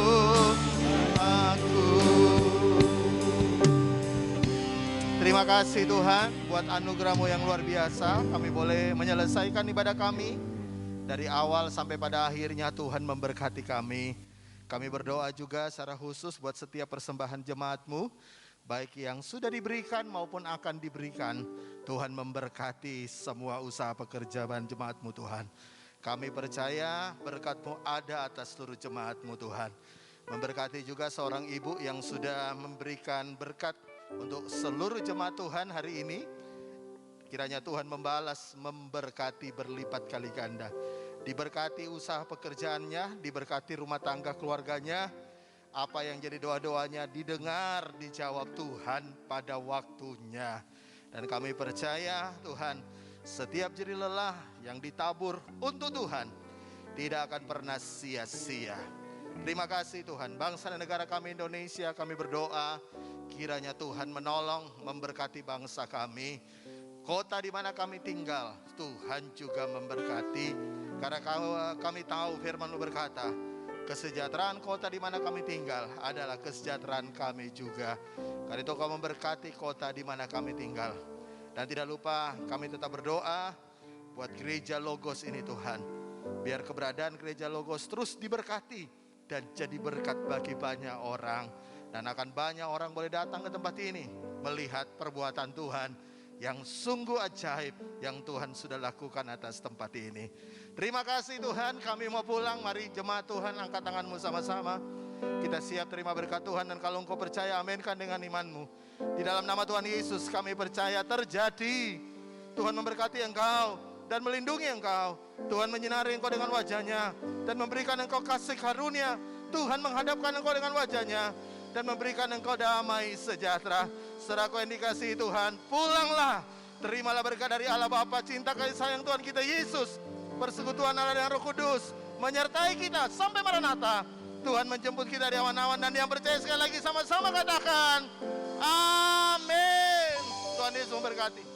Terima kasih Tuhan buat anugerah-Mu yang luar biasa. Kami boleh menyelesaikan ibadah kami dari awal sampai pada akhirnya. Tuhan memberkati kami. Kami berdoa juga secara khusus buat setiap persembahan jemaat-Mu, baik yang sudah diberikan maupun akan diberikan. Tuhan memberkati semua usaha pekerjaan jemaat-Mu Tuhan. Kami percaya berkat-Mu ada atas seluruh jemaat-Mu Tuhan. Memberkati juga seorang ibu yang sudah memberikan berkat untuk seluruh jemaat Tuhan hari ini. Kiranya Tuhan membalas, memberkati berlipat kali ganda. Diberkati usaha pekerjaannya, diberkati rumah tangga keluarganya. Apa yang jadi doa-doanya didengar, dijawab Tuhan pada waktunya. Dan kami percaya Tuhan, setiap jerih lelah yang ditabur untuk Tuhan tidak akan pernah sia-sia. Terima kasih Tuhan, bangsa dan negara kami Indonesia, kami berdoa kiranya Tuhan menolong, memberkati bangsa kami. Kota di mana kami tinggal, Tuhan juga memberkati. Karena kami tahu firman-Mu berkata, kesejahteraan kota di mana kami tinggal adalah kesejahteraan kami juga. Karena itu Kau memberkati kota di mana kami tinggal. Dan tidak lupa kami tetap berdoa buat gereja Logos ini Tuhan. Biar keberadaan gereja Logos terus diberkati dan jadi berkat bagi banyak orang. Dan akan banyak orang boleh datang ke tempat ini melihat perbuatan Tuhan yang sungguh ajaib yang Tuhan sudah lakukan atas tempat ini. Terima kasih Tuhan, kami mau pulang. Mari jemaat Tuhan angkat tanganmu sama-sama. Kita siap terima berkat Tuhan, dan kalau engkau percaya aminkan dengan imanmu. Di dalam nama Tuhan Yesus kami percaya terjadi. Tuhan memberkati engkau dan melindungi engkau. Tuhan menyinari engkau dengan wajah-Nya dan memberikan engkau kasih karunia Tuhan menghadapkan engkau dengan wajahnya dan memberikan engkau damai sejahtera. Saudaraku yang dikasihi Tuhan, pulanglah, terimalah berkat dari Allah Bapa, cinta kasih sayang Tuhan kita Yesus, persekutuan Allah dengan Roh Kudus menyertai kita sampai Maranatha. Tuhan menjemput kita di awan-awan, dan yang percaya sekali lagi sama-sama katakan amin. Tuhan Yesus memberkati.